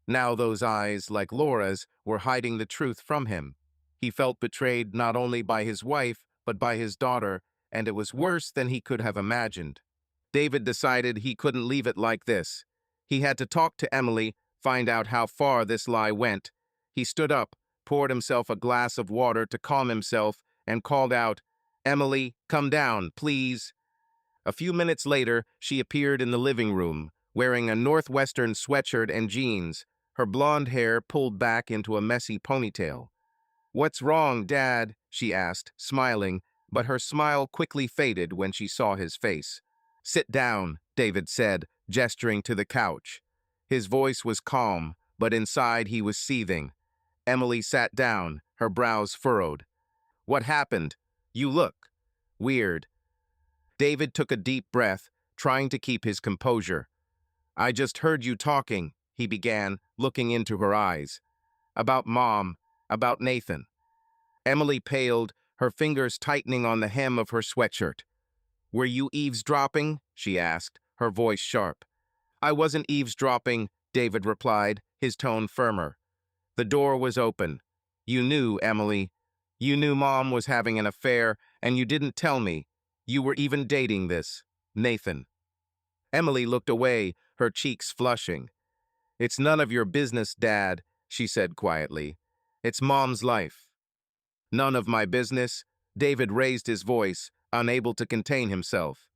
Now those eyes, like Laura's, were hiding the truth from him. He felt betrayed not only by his wife, but by his daughter, and it was worse than he could have imagined. David decided he couldn't leave it like this. He had to talk to Emily, find out how far this lie went. He stood up, poured himself a glass of water to calm himself, and called out, "Emily, come down, please." A few minutes later, she appeared in the living room, wearing a Northwestern sweatshirt and jeans, her blonde hair pulled back into a messy ponytail. "What's wrong, Dad?" she asked, smiling, but her smile quickly faded when she saw his face. "Sit down," David said, gesturing to the couch. His voice was calm, but inside he was seething. Emily sat down, her brows furrowed. "What happened? You look weird." David took a deep breath, trying to keep his composure. "I just heard you talking," he began, looking into her eyes. "About Mom, about Nathan." Emily paled, her fingers tightening on the hem of her sweatshirt. "Were you eavesdropping?" she asked, her voice sharp. "I wasn't eavesdropping," David replied, his tone firmer. "The door was open. You knew, Emily. You knew Mom was having an affair, and you didn't tell me. You were even dating this Nathan." Emily looked away, her cheeks flushing. "It's none of your business, Dad," she said quietly. "It's Mom's life." "None of my business?" David raised his voice, unable to contain himself.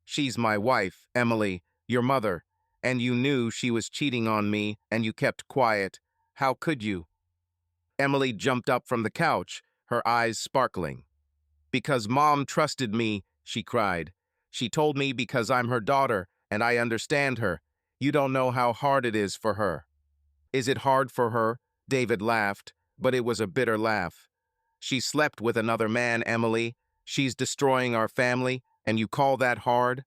"She's my wife, Emily, your mother, and you knew she was cheating on me, and you kept quiet. How could you?" Emily jumped up from the couch, her eyes sparkling. "Because Mom trusted me," she cried. "She told me because I'm her daughter, and I understand her. You don't know how hard it is for her." Is it hard for her? David laughed, but it was a bitter laugh. She slept with another man, Emily. She's destroying our family, and you call that hard?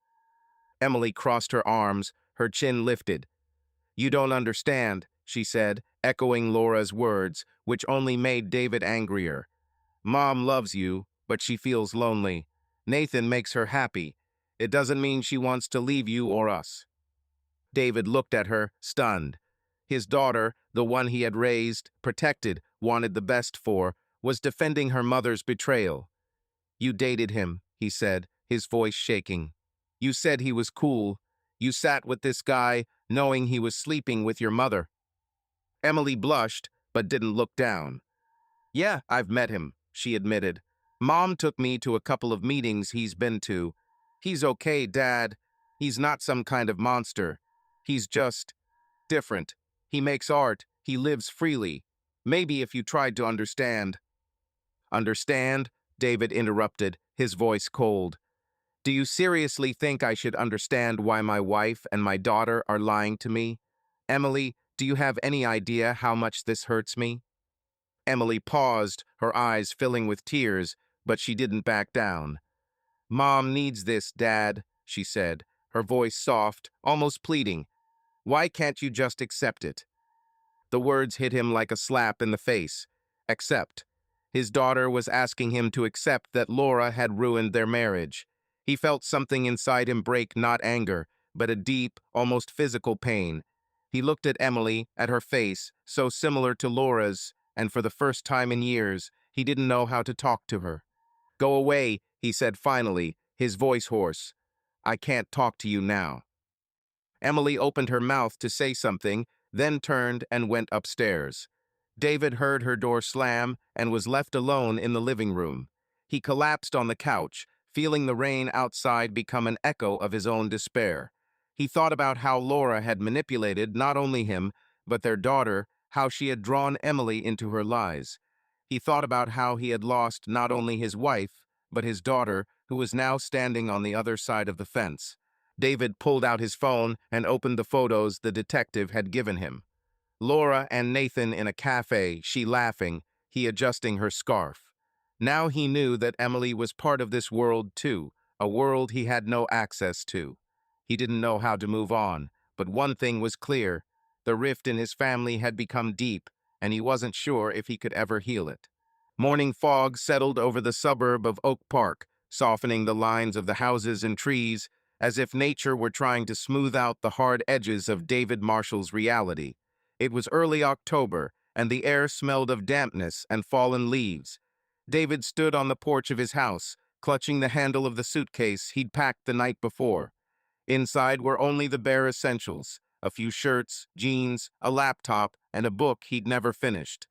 Emily crossed her arms, her chin lifted. You don't understand, she said, echoing Laura's words, which only made David angrier. Mom loves you, but she feels lonely. Nathan makes her happy. It doesn't mean she wants to leave you or us. David looked at her, stunned. His daughter, the one he had raised, protected, wanted the best for, was defending her mother's betrayal. You dated him, he said, his voice shaking. You said he was cool. You sat with this guy, knowing he was sleeping with your mother. Emily blushed, but didn't look down. Yeah, I've met him, she admitted. Mom took me to a couple of meetings he's been to. He's okay, Dad. He's not some kind of monster. He's just different. He makes art. He lives freely. Maybe if you tried to understand. Understand? David interrupted, his voice cold. Do you seriously think I should understand why my wife and my daughter are lying to me? Emily, do you have any idea how much this hurts me? Emily paused, her eyes filling with tears, but she didn't back down. Mom needs this, Dad, she said, her voice soft, almost pleading. Why can't you just accept it? The words hit him like a slap in the face. Accept. His daughter was asking him to accept that Laura had ruined their marriage. He felt something inside him break, not anger, but a deep, almost physical pain. He looked at Emily, at her face, so similar to Laura's, and for the first time in years, he didn't know how to talk to her. Go away, he said finally, his voice hoarse. I can't talk to you now. Emily opened her mouth to say something, then turned and went upstairs. David heard her door slam and was left alone in the living room. He collapsed on the couch, feeling the rain outside become an echo of his own despair. He thought about how Laura had manipulated not only him, but their daughter, how she had drawn Emily into her lies. He thought about how he had lost not only his wife, but his daughter, who was now standing on the other side of the fence. David pulled out his phone and opened the photos the detective had given him. Laura and Nathan in a cafe, she laughing, he adjusting her scarf. Now he knew that Emily was part of this world too, a world he had no access to. He didn't know how to move on, but one thing was clear. The rift in his family had become deep, and he wasn't sure if he could ever heal it. Morning fog settled over the suburb of Oak Park, softening the lines of the houses and trees, as if nature were trying to smooth out the hard edges of David Marshall's reality. It was early October, and the air smelled of dampness and fallen leaves. David stood on the porch of his house, clutching the handle of the suitcase he'd packed the night before. Inside were only the bare essentials, a few shirts, jeans, a laptop, and a book he'd never finished.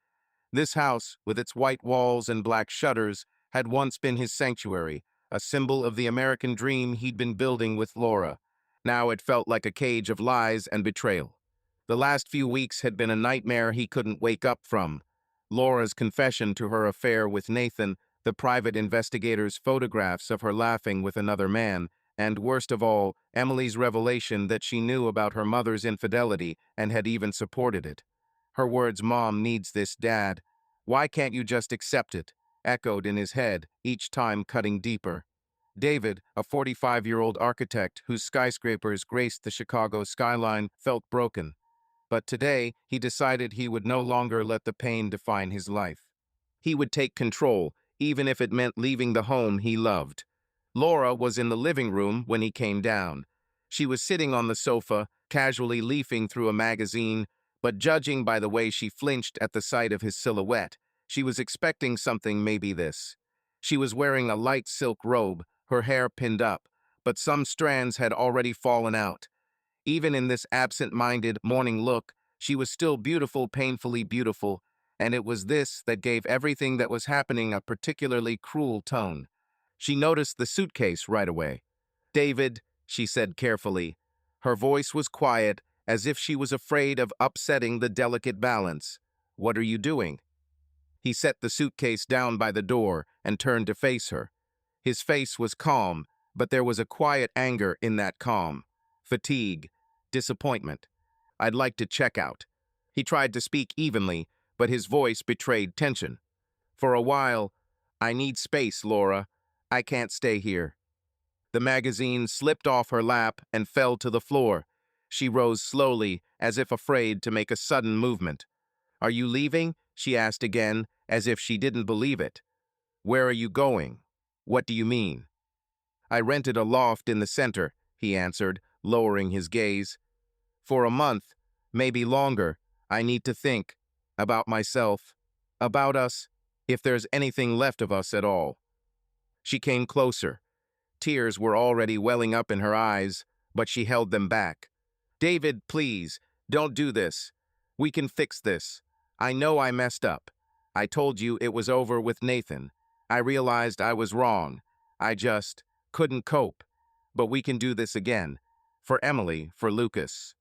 This house, with its white walls and black shutters, had once been his sanctuary, a symbol of the American dream he'd been building with Laura. Now it felt like a cage of lies and betrayal. The last few weeks had been a nightmare he couldn't wake up from. Laura's confession to her affair with Nathan, the private investigator's photographs of her laughing with another man, and worst of all, Emily's revelation that she knew about her mother's infidelity and had even supported it. Her words, Mom needs this, Dad. Why can't you just accept it? Echoed in his head, each time cutting deeper. David, a 45-year-old architect whose skyscrapers graced the Chicago skyline, felt broken. But today, he decided he would no longer let the pain define his life. He would take control, even if it meant leaving the home he loved. Laura was in the living room when he came down. She was sitting on the sofa, casually leafing through a magazine, but judging by the way she flinched at the sight of his silhouette, she was expecting something, maybe this. She was wearing a light silk robe, her hair pinned up, but some strands had already fallen out. Even in this absent-minded morning look, she was still beautiful, painfully beautiful, and it was this that gave everything that was happening a particularly cruel tone. She noticed the suitcase right away. David, she said carefully. Her voice was quiet, as if she was afraid of upsetting the delicate balance. What are you doing? He set the suitcase down by the door and turned to face her. His face was calm, but there was a quiet anger in that calm. Fatigue, disappointment. I'd like to check out. He tried to speak evenly, but his voice betrayed tension. For a while, I need space, Laura. I can't stay here. The magazine slipped off her lap and fell to the floor. She rose slowly, as if afraid to make a sudden movement. Are you leaving? She asked again, as if she didn't believe it. Where are you going? What do you mean? I rented a loft in the center, he answered, lowering his gaze. For a month, maybe longer, I need to think about myself, about us, if there's anything left of us at all. She came closer. Tears were already welling up in her eyes, but she held them back. David, please, don't do this. We can fix this. I know I messed up. I told you it was over with Nathan. I realized I was wrong. I just couldn't cope. But we can do this again. For Emily, for Lucas.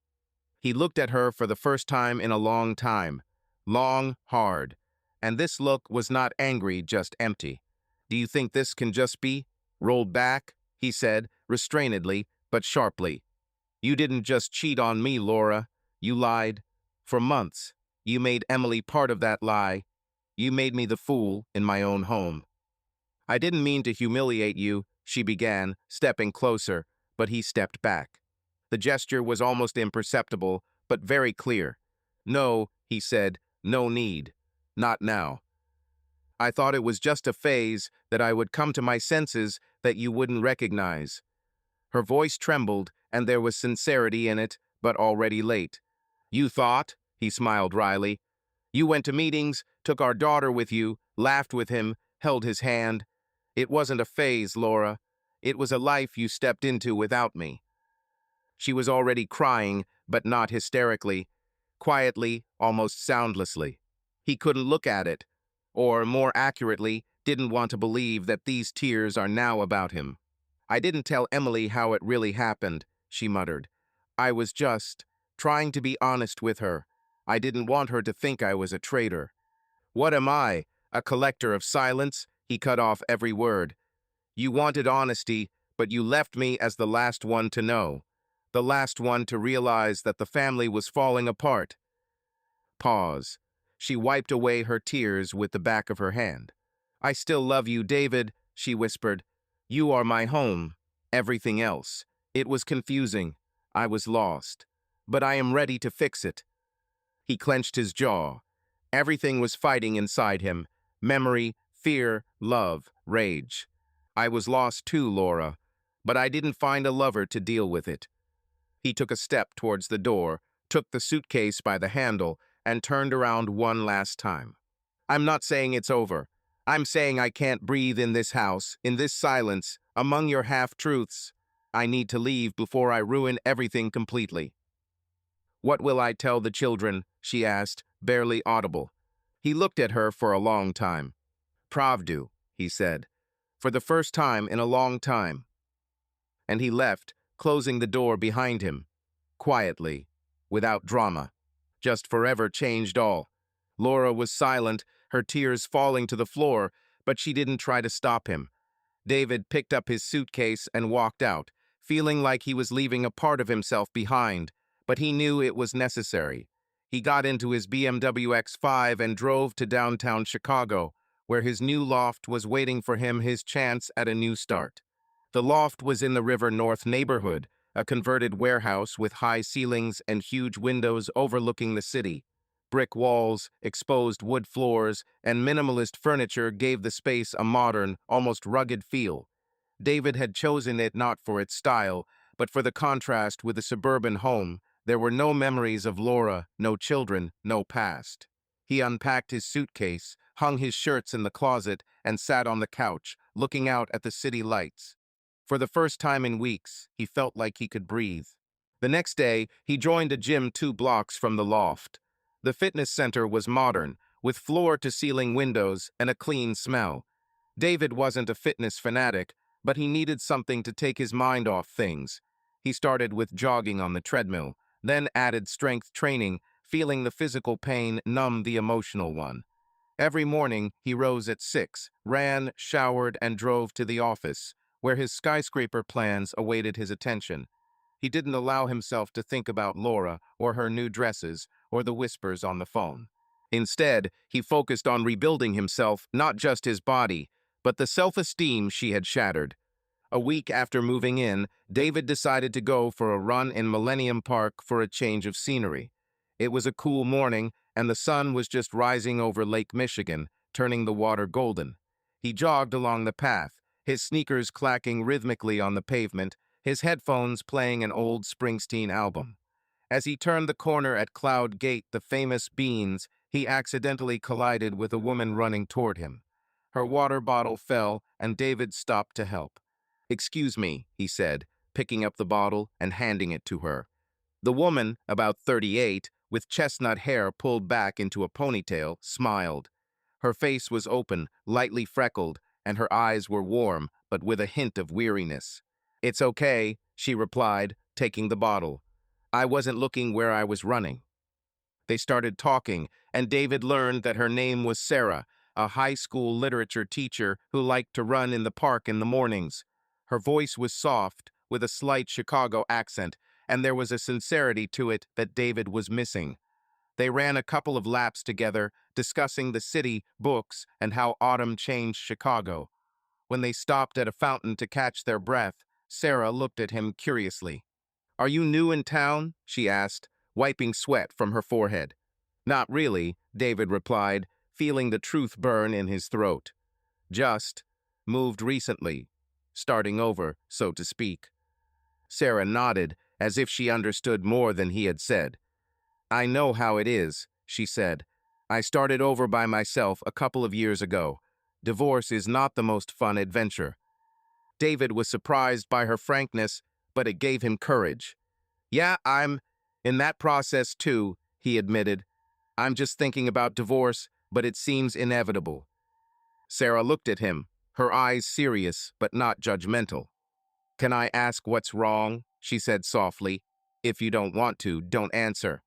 He looked at her for the first time in a long time. Long, hard. And this look was not angry, just empty. Do you think this can just be rolled back? He said, restrainedly, but sharply. You didn't just cheat on me, Laura. You lied. For months, you made Emily part of that lie. You made me the fool in my own home. I didn't mean to humiliate you, she began, stepping closer, but he stepped back. The gesture was almost imperceptible, but very clear. No, he said, no need. Not now. I thought it was just a phase, that I would come to my senses that you wouldn't recognize. Her voice trembled, and there was sincerity in it, but already late. You thought? He smiled wryly. You went to meetings, took our daughter with you, laughed with him, held his hand. It wasn't a phase, Laura. It was a life you stepped into without me. She was already crying, but not hysterically. Quietly, almost soundlessly. He couldn't look at it, or, more accurately, didn't want to believe that these tears are now about him. I didn't tell Emily how it really happened, she muttered. I was just trying to be honest with her. I didn't want her to think I was a traitor. What am I? A collector of silence? He cut off every word. You wanted honesty, but you left me as the last one to know. The last one to realize that the family was falling apart. Pause. She wiped away her tears with the back of her hand. I still love you, David, she whispered. You are my home. Everything else. It was confusing. I was lost. But I am ready to fix it. He clenched his jaw. Everything was fighting inside him. Memory, fear, love, rage. I was lost too, Laura. But I didn't find a lover to deal with it. He took a step towards the door, took the suitcase by the handle, and turned around one last time. I'm not saying it's over. I'm saying I can't breathe in this house, in this silence, among your half-truths. I need to leave before I ruin everything completely. What will I tell the children? She asked, barely audible. He looked at her for a long time. Pravdu, he said, for the first time in a long time. And he left, closing the door behind him, quietly, without drama. Just forever changed all. Laura was silent, her tears falling to the floor, but she didn't try to stop him. David picked up his suitcase and walked out, feeling like he was leaving a part of himself behind, but he knew it was necessary. He got into his BMW X5 and drove to downtown Chicago, where his new loft was waiting for him, his chance at a new start. The loft was in the River North neighborhood, a converted warehouse with high ceilings and huge windows overlooking the city. Brick walls, exposed wood floors, and minimalist furniture gave the space a modern, almost rugged feel. David had chosen it not for its style, but for the contrast with the suburban home. There were no memories of Laura, no children, no past. He unpacked his suitcase, hung his shirts in the closet, and sat on the couch, looking out at the city lights. For the first time in weeks, he felt like he could breathe. The next day, he joined a gym 2 blocks from the loft. The fitness center was modern, with floor-to-ceiling windows and a clean smell. David wasn't a fitness fanatic, but he needed something to take his mind off things. He started with jogging on the treadmill, then added strength training, feeling the physical pain numb the emotional one. Every morning, he rose at 6, ran, showered, and drove to the office, where his skyscraper plans awaited his attention. He didn't allow himself to think about Laura or her new dresses or the whispers on the phone. Instead, he focused on rebuilding himself, not just his body, but the self-esteem she had shattered. A week after moving in, David decided to go for a run in Millennium Park for a change of scenery. It was a cool morning, and the sun was just rising over Lake Michigan, turning the water golden. He jogged along the path, his sneakers clacking rhythmically on the pavement, his headphones playing an old Springsteen album. As he turned the corner at Cloud Gate, the famous Beans, he accidentally collided with a woman running toward him. Her water bottle fell, and David stopped to help. "Excuse me," he said, picking up the bottle and handing it to her. The woman, about 38, with chestnut hair pulled back into a ponytail, smiled. Her face was open, lightly freckled, and her eyes were warm, but with a hint of weariness. "It's okay," she replied, taking the bottle. "I wasn't looking where I was running." They started talking, and David learned that her name was Sarah, a high school literature teacher who liked to run in the park in the mornings. Her voice was soft, with a slight Chicago accent, and there was a sincerity to it that David was missing. They ran a couple of laps together, discussing the city, books, and how autumn changed Chicago. When they stopped at a fountain to catch their breath, Sarah looked at him curiously. "Are you new in town?" she asked, wiping sweat from her forehead. "Not really," David replied, feeling the truth burn in his throat. "Just moved recently, starting over, so to speak." Sarah nodded, as if she understood more than he had said. "I know how it is," she said. "I started over by myself a couple of years ago. Divorce is not the most fun adventure." David was surprised by her frankness, but it gave him courage. "Yeah, I'm in that process too," he admitted. "I'm just thinking about divorce, but it seems inevitable." Sarah looked at him, her eyes serious but not judgmental. "Can I ask what's wrong?" she said softly. "If you don't want to, don't answer."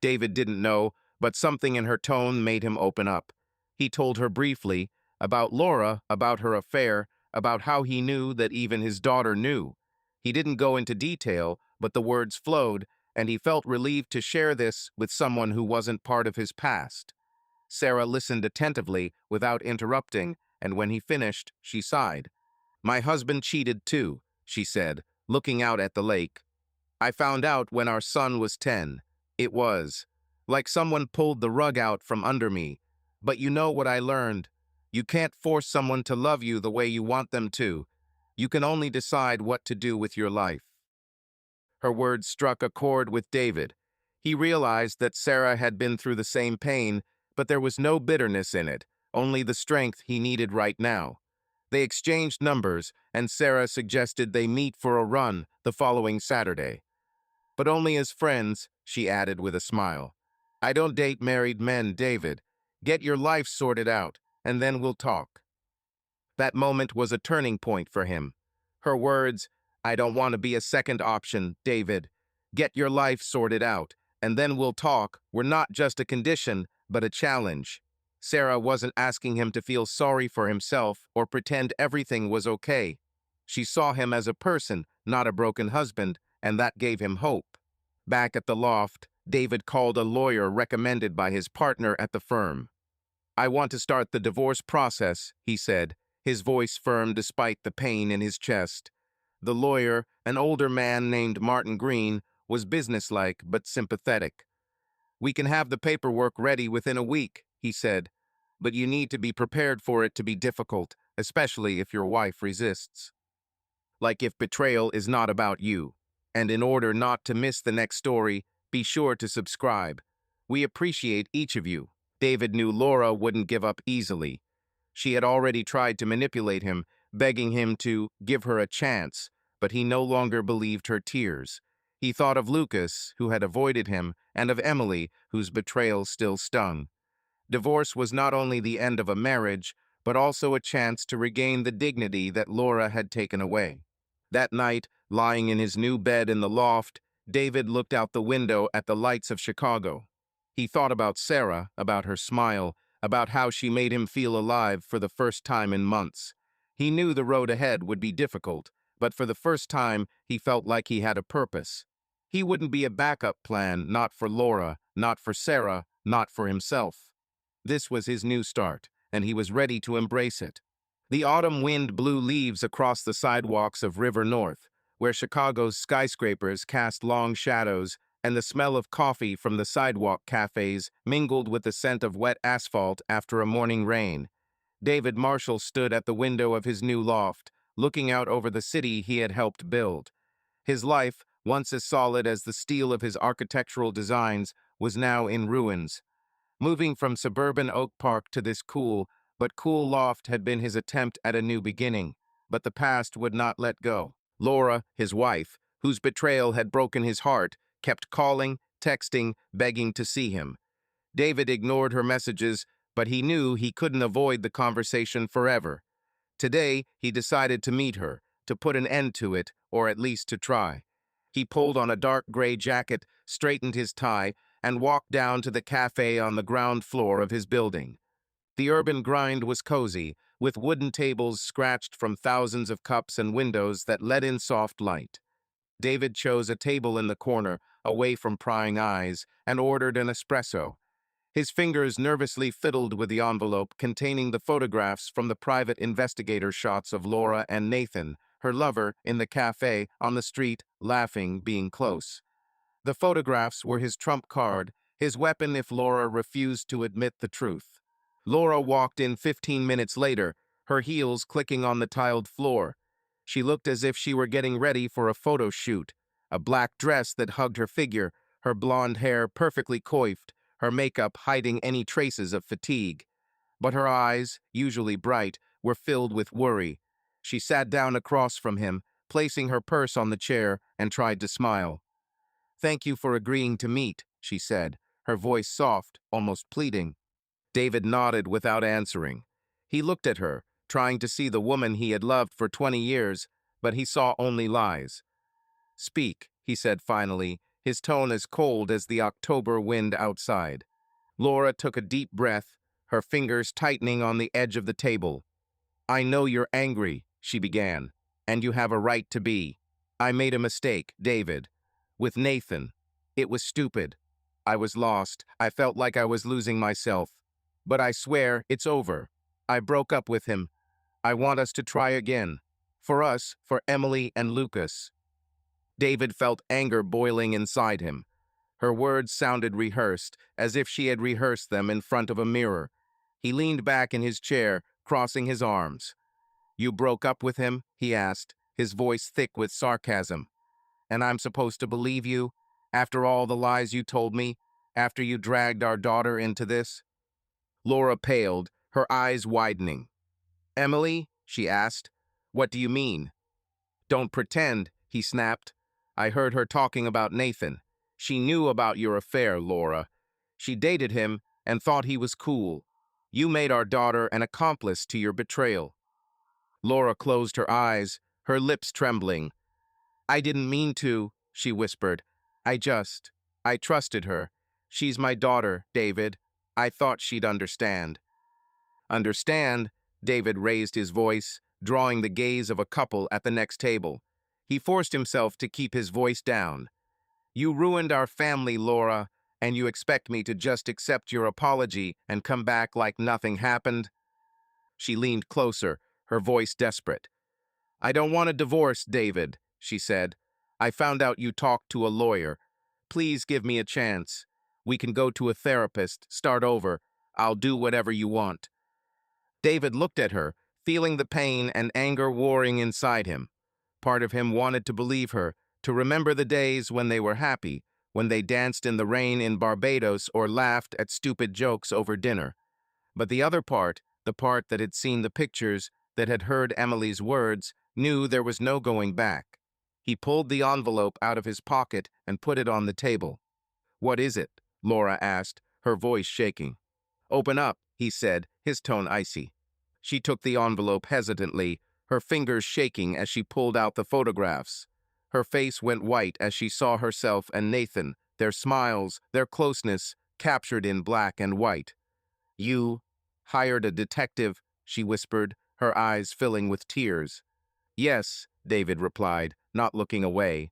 David didn't know, but something in her tone made him open up. He told her briefly about Laura, about her affair, about how he knew that even his daughter knew. He didn't go into detail, but the words flowed, and he felt relieved to share this with someone who wasn't part of his past. Sarah listened attentively, without interrupting, and when he finished, she sighed. "My husband cheated too," she said, looking out at the lake. "I found out when our son was 10. It was like someone pulled the rug out from under me. But you know what I learned? You can't force someone to love you the way you want them to. You can only decide what to do with your life." Her words struck a chord with David. He realized that Sarah had been through the same pain, but there was no bitterness in it, only the strength he needed right now. They exchanged numbers, and Sarah suggested they meet for a run the following Saturday. "But only as friends," she added with a smile. "I don't date married men, David. Get your life sorted out, and then we'll talk." That moment was a turning point for him. Her words, "I don't want to be a second option, David. Get your life sorted out, and then we'll talk," were not just a condition, but a challenge. Sarah wasn't asking him to feel sorry for himself or pretend everything was okay. She saw him as a person, not a broken husband, and that gave him hope. Back at the loft, David called a lawyer recommended by his partner at the firm. "I want to start the divorce process," he said, his voice firm despite the pain in his chest. The lawyer, an older man named Martin Green, was businesslike but sympathetic. "We can have the paperwork ready within a week," he said, "but you need to be prepared for it to be difficult, especially if your wife resists. Like if betrayal is not about you. And in order not to miss the next story, be sure to subscribe. We appreciate each of you." David knew Laura wouldn't give up easily. She had already tried to manipulate him, begging him to give her a chance, but he no longer believed her tears. He thought of Lucas, who had avoided him, and of Emily, whose betrayal still stung. Divorce was not only the end of a marriage, but also a chance to regain the dignity that Laura had taken away. That night, lying in his new bed in the loft, David looked out the window at the lights of Chicago. He thought about Sarah, about her smile, about how she made him feel alive for the first time in months. He knew the road ahead would be difficult, but for the first time, he felt like he had a purpose. He wouldn't be a backup plan, not for Laura, not for Sarah, not for himself. This was his new start, and he was ready to embrace it. The autumn wind blew leaves across the sidewalks of River North, where Chicago's skyscrapers cast long shadows, and the smell of coffee from the sidewalk cafes mingled with the scent of wet asphalt after a morning rain. David Marshall stood at the window of his new loft, looking out over the city he had helped build. His life, once as solid as the steel of his architectural designs, was now in ruins. Moving from suburban Oak Park to this cool loft had been his attempt at a new beginning, but the past would not let go. Laura, his wife, whose betrayal had broken his heart, kept calling, texting, begging to see him. David ignored her messages, but he knew he couldn't avoid the conversation forever. Today, he decided to meet her, to put an end to it, or at least to try. He pulled on a dark gray jacket, straightened his tie, and walked down to the cafe on the ground floor of his building. The urban grind was cozy, with wooden tables scratched from thousands of cups and windows that let in soft light. David chose a table in the corner, away from prying eyes, and ordered an espresso. His fingers nervously fiddled with the envelope containing the photographs from the private investigator shots of Laura and Nathan, her lover, in the cafe, on the street, laughing, being close. The photographs were his trump card, his weapon if Laura refused to admit the truth. Laura walked in 15 minutes later, her heels clicking on the tiled floor. She looked as if she were getting ready for a photo shoot, a black dress that hugged her figure, her blonde hair perfectly coiffed, her makeup hiding any traces of fatigue. But her eyes, usually bright, were filled with worry. She sat down across from him, placing her purse on the chair, and tried to smile. "Thank you for agreeing to meet," she said, her voice soft, almost pleading. David nodded without answering. He looked at her, trying to see the woman he had loved for 20 years, but he saw only lies. "Speak," he said finally, his tone as cold as the October wind outside. Laura took a deep breath, her fingers tightening on the edge of the table. "I know you're angry," she began, "and you have a right to be. I made a mistake, David. With Nathan. It was stupid. I was lost. I felt like I was losing myself. But I swear it's over. I broke up with him. I want us to try again. For us, for Emily and Lucas." David felt anger boiling inside him. Her words sounded rehearsed, as if she had rehearsed them in front of a mirror. He leaned back in his chair, crossing his arms. "You broke up with him?" he asked, his voice thick with sarcasm. "And I'm supposed to believe you? After all the lies you told me? After you dragged our daughter into this?" Laura paled, her eyes widening. "Emily?" she asked. "What do you mean?" "Don't pretend," he snapped. "I heard her talking about Nathan. She knew about your affair, Laura. She dated him and thought he was cool. You made our daughter an accomplice to your betrayal." Laura closed her eyes, her lips trembling. "I didn't mean to," she whispered. I trusted her. She's my daughter, David. I thought she'd understand." "Understand?" David raised his voice, drawing the gaze of a couple at the next table. He forced himself to keep his voice down. "You ruined our family, Laura, and you expect me to just accept your apology and come back like nothing happened?" She leaned closer, her voice desperate. "I don't want a divorce, David," she said. "I found out you talked to a lawyer. Please give me a chance. We can go to a therapist, start over. I'll do whatever you want." David looked at her, feeling the pain and anger warring inside him. Part of him wanted to believe her, to remember the days when they were happy, when they danced in the rain in Barbados or laughed at stupid jokes over dinner. But the other part, the part that had seen the pictures, that had heard Emily's words, knew there was no going back. He pulled the envelope out of his pocket and put it on the table. "What is it?" Laura asked, her voice shaking. "Open up," he said, his tone icy. She took the envelope hesitantly, her fingers shaking as she pulled out the photographs. Her face went white as she saw herself and Nathan, their smiles, their closeness, captured in black and white. "You hired a detective," she whispered, her eyes filling with tears. "Yes, David replied, not looking away.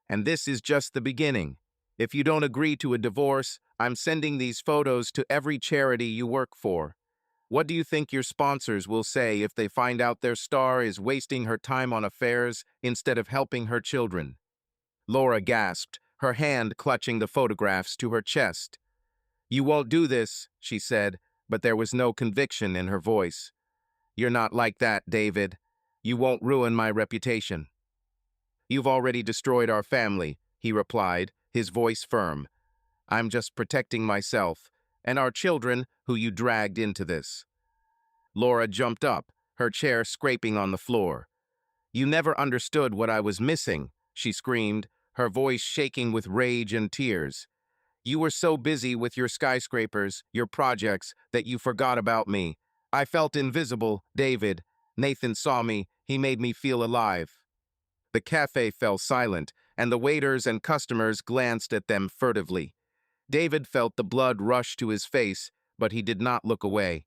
And this is just the beginning. If you don't agree to a divorce, I'm sending these photos to every charity you work for. What do you think your sponsors will say if they find out their star is wasting her time on affairs instead of helping her children? Laura gasped, her hand clutching the photographs to her chest. You won't do this, she said, but there was no conviction in her voice. You're not like that, David. You won't ruin my reputation. You've already destroyed our family, he replied, his voice firm. I'm just protecting myself and our children who you dragged into this. Laura jumped up, her chair scraping on the floor. You never understood what I was missing, she screamed, her voice shaking with rage and tears. You were so busy with your skyscrapers, your projects, that you forgot about me. I felt invisible, David. Nathan saw me. He made me feel alive. The cafe fell silent, and the waiters and customers glanced at them furtively. David felt the blood rush to his face, but he did not look away.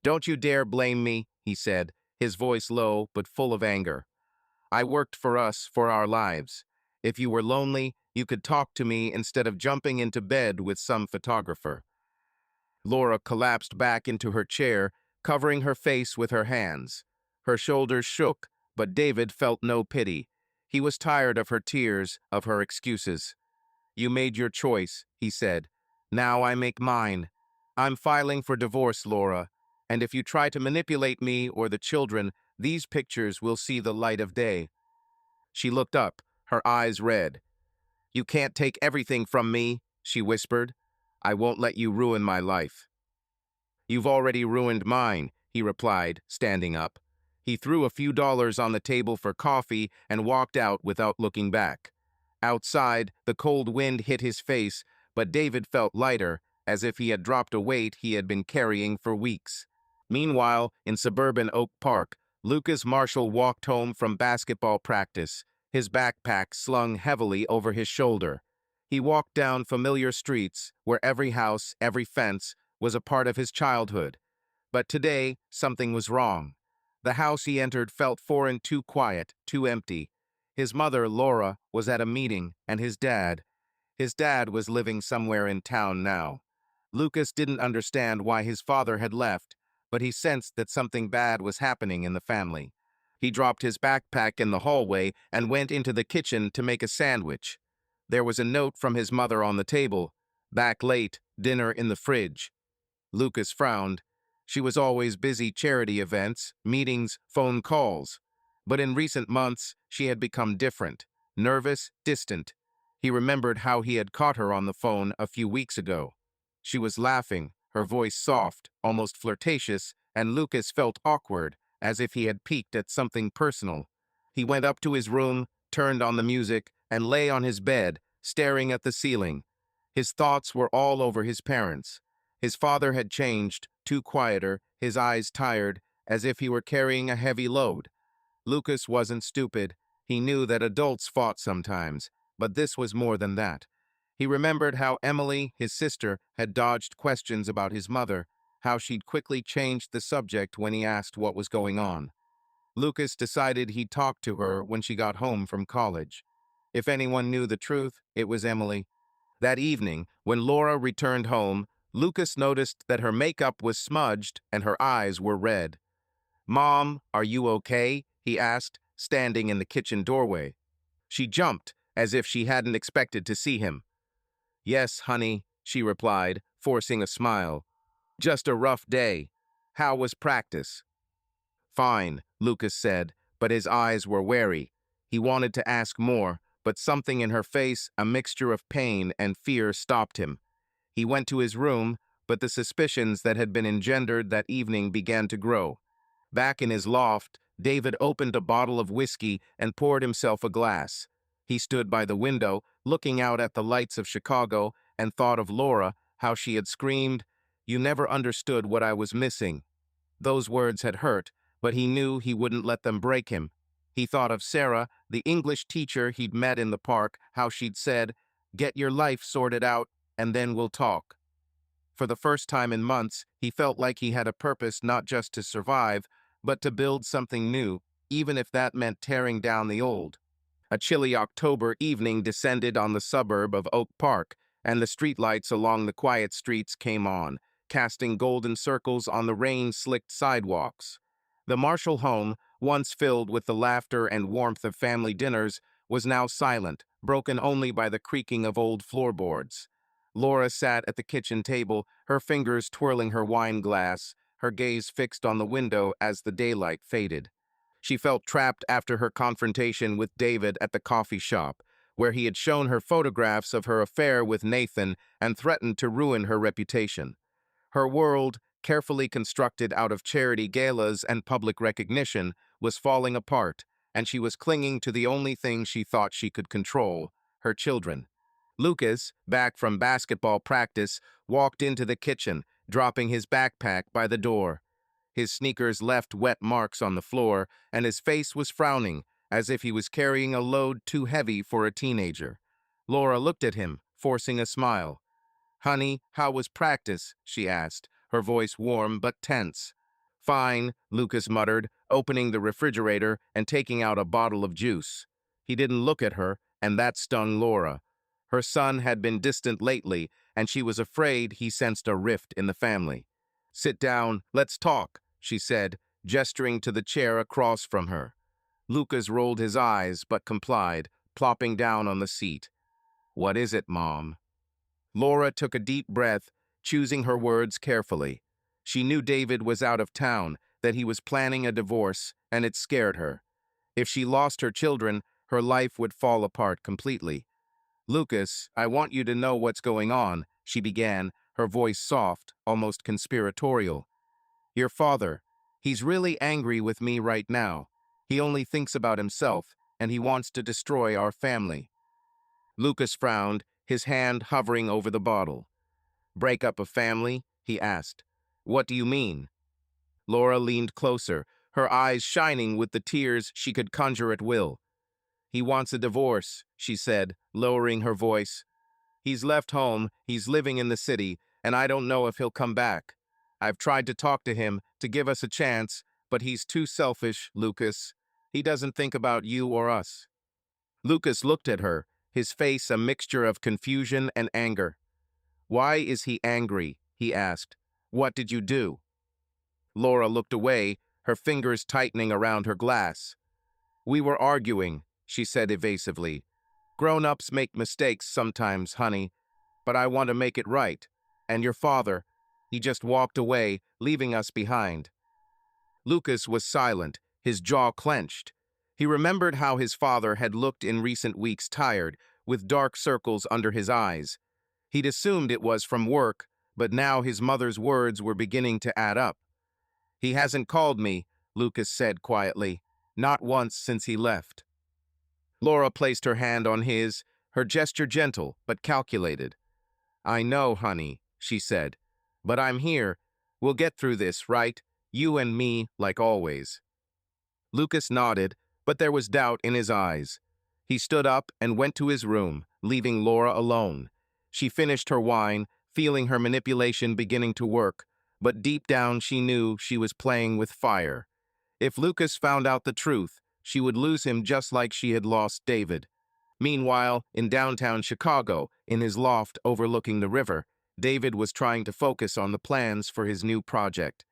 Don't you dare blame me, he said, his voice low but full of anger. I worked for us, for our lives. If you were lonely, you could talk to me instead of jumping into bed with some photographer. Laura collapsed back into her chair, covering her face with her hands. Her shoulders shook, but David felt no pity. He was tired of her tears, of her excuses. You made your choice, he said. Now I make mine. I'm filing for divorce, Laura, and if you try to manipulate me or the children, these pictures will see the light of day. She looked up, her eyes red. You can't take everything from me, she whispered. I won't let you ruin my life. You've already ruined mine, he replied, standing up. He threw a few dollars on the table for coffee and walked out without looking back. Outside, the cold wind hit his face, but David felt lighter, as if he had dropped a weight he had been carrying for weeks. Meanwhile, in suburban Oak Park, Lucas Marshall walked home from basketball practice, his backpack slung heavily over his shoulder. He walked down familiar streets where every house, every fence, was a part of his childhood. But today, something was wrong. The house he entered felt foreign, too quiet, too empty. His mother, Laura, was at a meeting, and his dad was living somewhere in town now. Lucas didn't understand why his father had left, but he sensed that something bad was happening in the family. He dropped his backpack in the hallway and went into the kitchen to make a sandwich. There was a note from his mother on the table. Back late, dinner in the fridge. Lucas frowned. She was always busy charity events, meetings, phone calls. But in recent months, she had become different, nervous, distant. He remembered how he had caught her on the phone a few weeks ago. She was laughing, her voice soft, almost flirtatious, and Lucas felt awkward, as if he had peeked at something personal. He went up to his room, turned on the music, and lay on his bed, staring at the ceiling. His thoughts were all over his parents. His father had changed, too quieter, his eyes tired, as if he were carrying a heavy load. Lucas wasn't stupid. He knew that adults fought sometimes, but this was more than that. He remembered how Emily, his sister, had dodged questions about his mother, how she'd quickly changed the subject when he asked what was going on. Lucas decided he'd talk to her when she got home from college. If anyone knew the truth, it was Emily. That evening, when Laura returned home, Lucas noticed that her makeup was smudged and her eyes were red. "Mom, are you okay?" he asked, standing in the kitchen doorway. She jumped, as if she hadn't expected to see him. "Yes, honey," she replied, forcing a smile. "Just a rough day. How was practice?" "Fine," Lucas said, but his eyes were wary. He wanted to ask more, but something in her face, a mixture of pain and fear, stopped him. He went to his room, but the suspicions that had been engendered that evening began to grow. Back in his loft, David opened a bottle of whiskey and poured himself a glass. He stood by the window, looking out at the lights of Chicago, and thought of Laura, how she had screamed, "You never understood what I was missing." Those words had hurt, but he knew he wouldn't let them break him. He thought of Sarah, the English teacher he'd met in the park, how she'd said, "Get your life sorted out, and then we'll talk." For the first time in months, he felt like he had a purpose not just to survive, but to build something new. even if that meant tearing down the old. A chilly October evening descended on the suburb of Oak Park, and the streetlights along the quiet streets came on, casting golden circles on the rain-slicked sidewalks. The Marshall home, once filled with the laughter and warmth of family dinners, was now silent, broken only by the creaking of old floorboards. Laura sat at the kitchen table, her fingers twirling her wine glass, her gaze fixed on the window as the daylight faded. She felt trapped after her confrontation with David at the coffee shop, where he had shown her photographs of her affair with Nathan and threatened to ruin her reputation. Her world, carefully constructed out of charity galas and public recognition, was falling apart, and she was clinging to the only thing she thought she could control, her children. Lucas, back from basketball practice, walked into the kitchen, dropping his backpack by the door. His sneakers left wet marks on the floor, and his face was frowning, as if he was carrying a load too heavy for a teenager. Laura looked at him, forcing a smile. "Honey, how was practice?" she asked, her voice warm but tense. "Fine," Lucas muttered, opening the refrigerator and taking out a bottle of juice. He didn't look at her, and that stung Laura. Her son had been distant lately, and she was afraid he sensed a rift in the family. "Sit down, let's talk," she said, gesturing to the chair across from her. Lucas rolled his eyes but complied, plopping down on the seat. "What is it, Mom?" Laura took a deep breath, choosing her words carefully. She knew David was out of town, that he was planning a divorce, and it scared her. If she lost her children, her life would fall apart completely. "Lucas, I want you to know what's going on," she began, her voice soft, almost conspiratorial. "Your father, he's really angry with me right now. He only thinks about himself, and he wants to destroy our family." Lucas frowned, his hand hovering over the bottle. "Break up a family?" he asked. "What do you mean?" Laura leaned closer, her eyes shining with the tears she could conjure at will. "He wants a divorce," she said, lowering her voice. "He's left home, he's living in the city, and I don't know if he'll come back. I've tried to talk to him, to give us a chance, but he's too selfish, Lucas. He doesn't think about you or us." Lucas looked at her, his face a mixture of confusion and anger. "Why is he angry?" he asked. "What did you do?" Laura looked away, her fingers tightening around her glass. "We were arguing," she said evasively. "Grown-ups make mistakes sometimes, honey, but I want to make it right. And your father, he just walked away, leaving us behind." Lucas was silent, his jaw clenched. He remembered how his father had looked in recent weeks, tired, with dark circles under his eyes. He'd assumed it was from work, but now his mother's words were beginning to add up. "He hasn't called me," Lucas said quietly. "Not once since he left." Laura placed her hand on his, her gesture gentle but calculated. "I know, honey," she said, "but I'm here. We'll get through this, right? You and me, like always." Lucas nodded, but there was doubt in his eyes. He stood up and went to his room, leaving Laura alone. She finished her wine, feeling her manipulation beginning to work, but deep down she knew she was playing with fire. If Lucas found out the truth, she would lose him just like she had lost David. Meanwhile, in downtown Chicago, in his loft overlooking the river, David was trying to focus on the plans for his new project.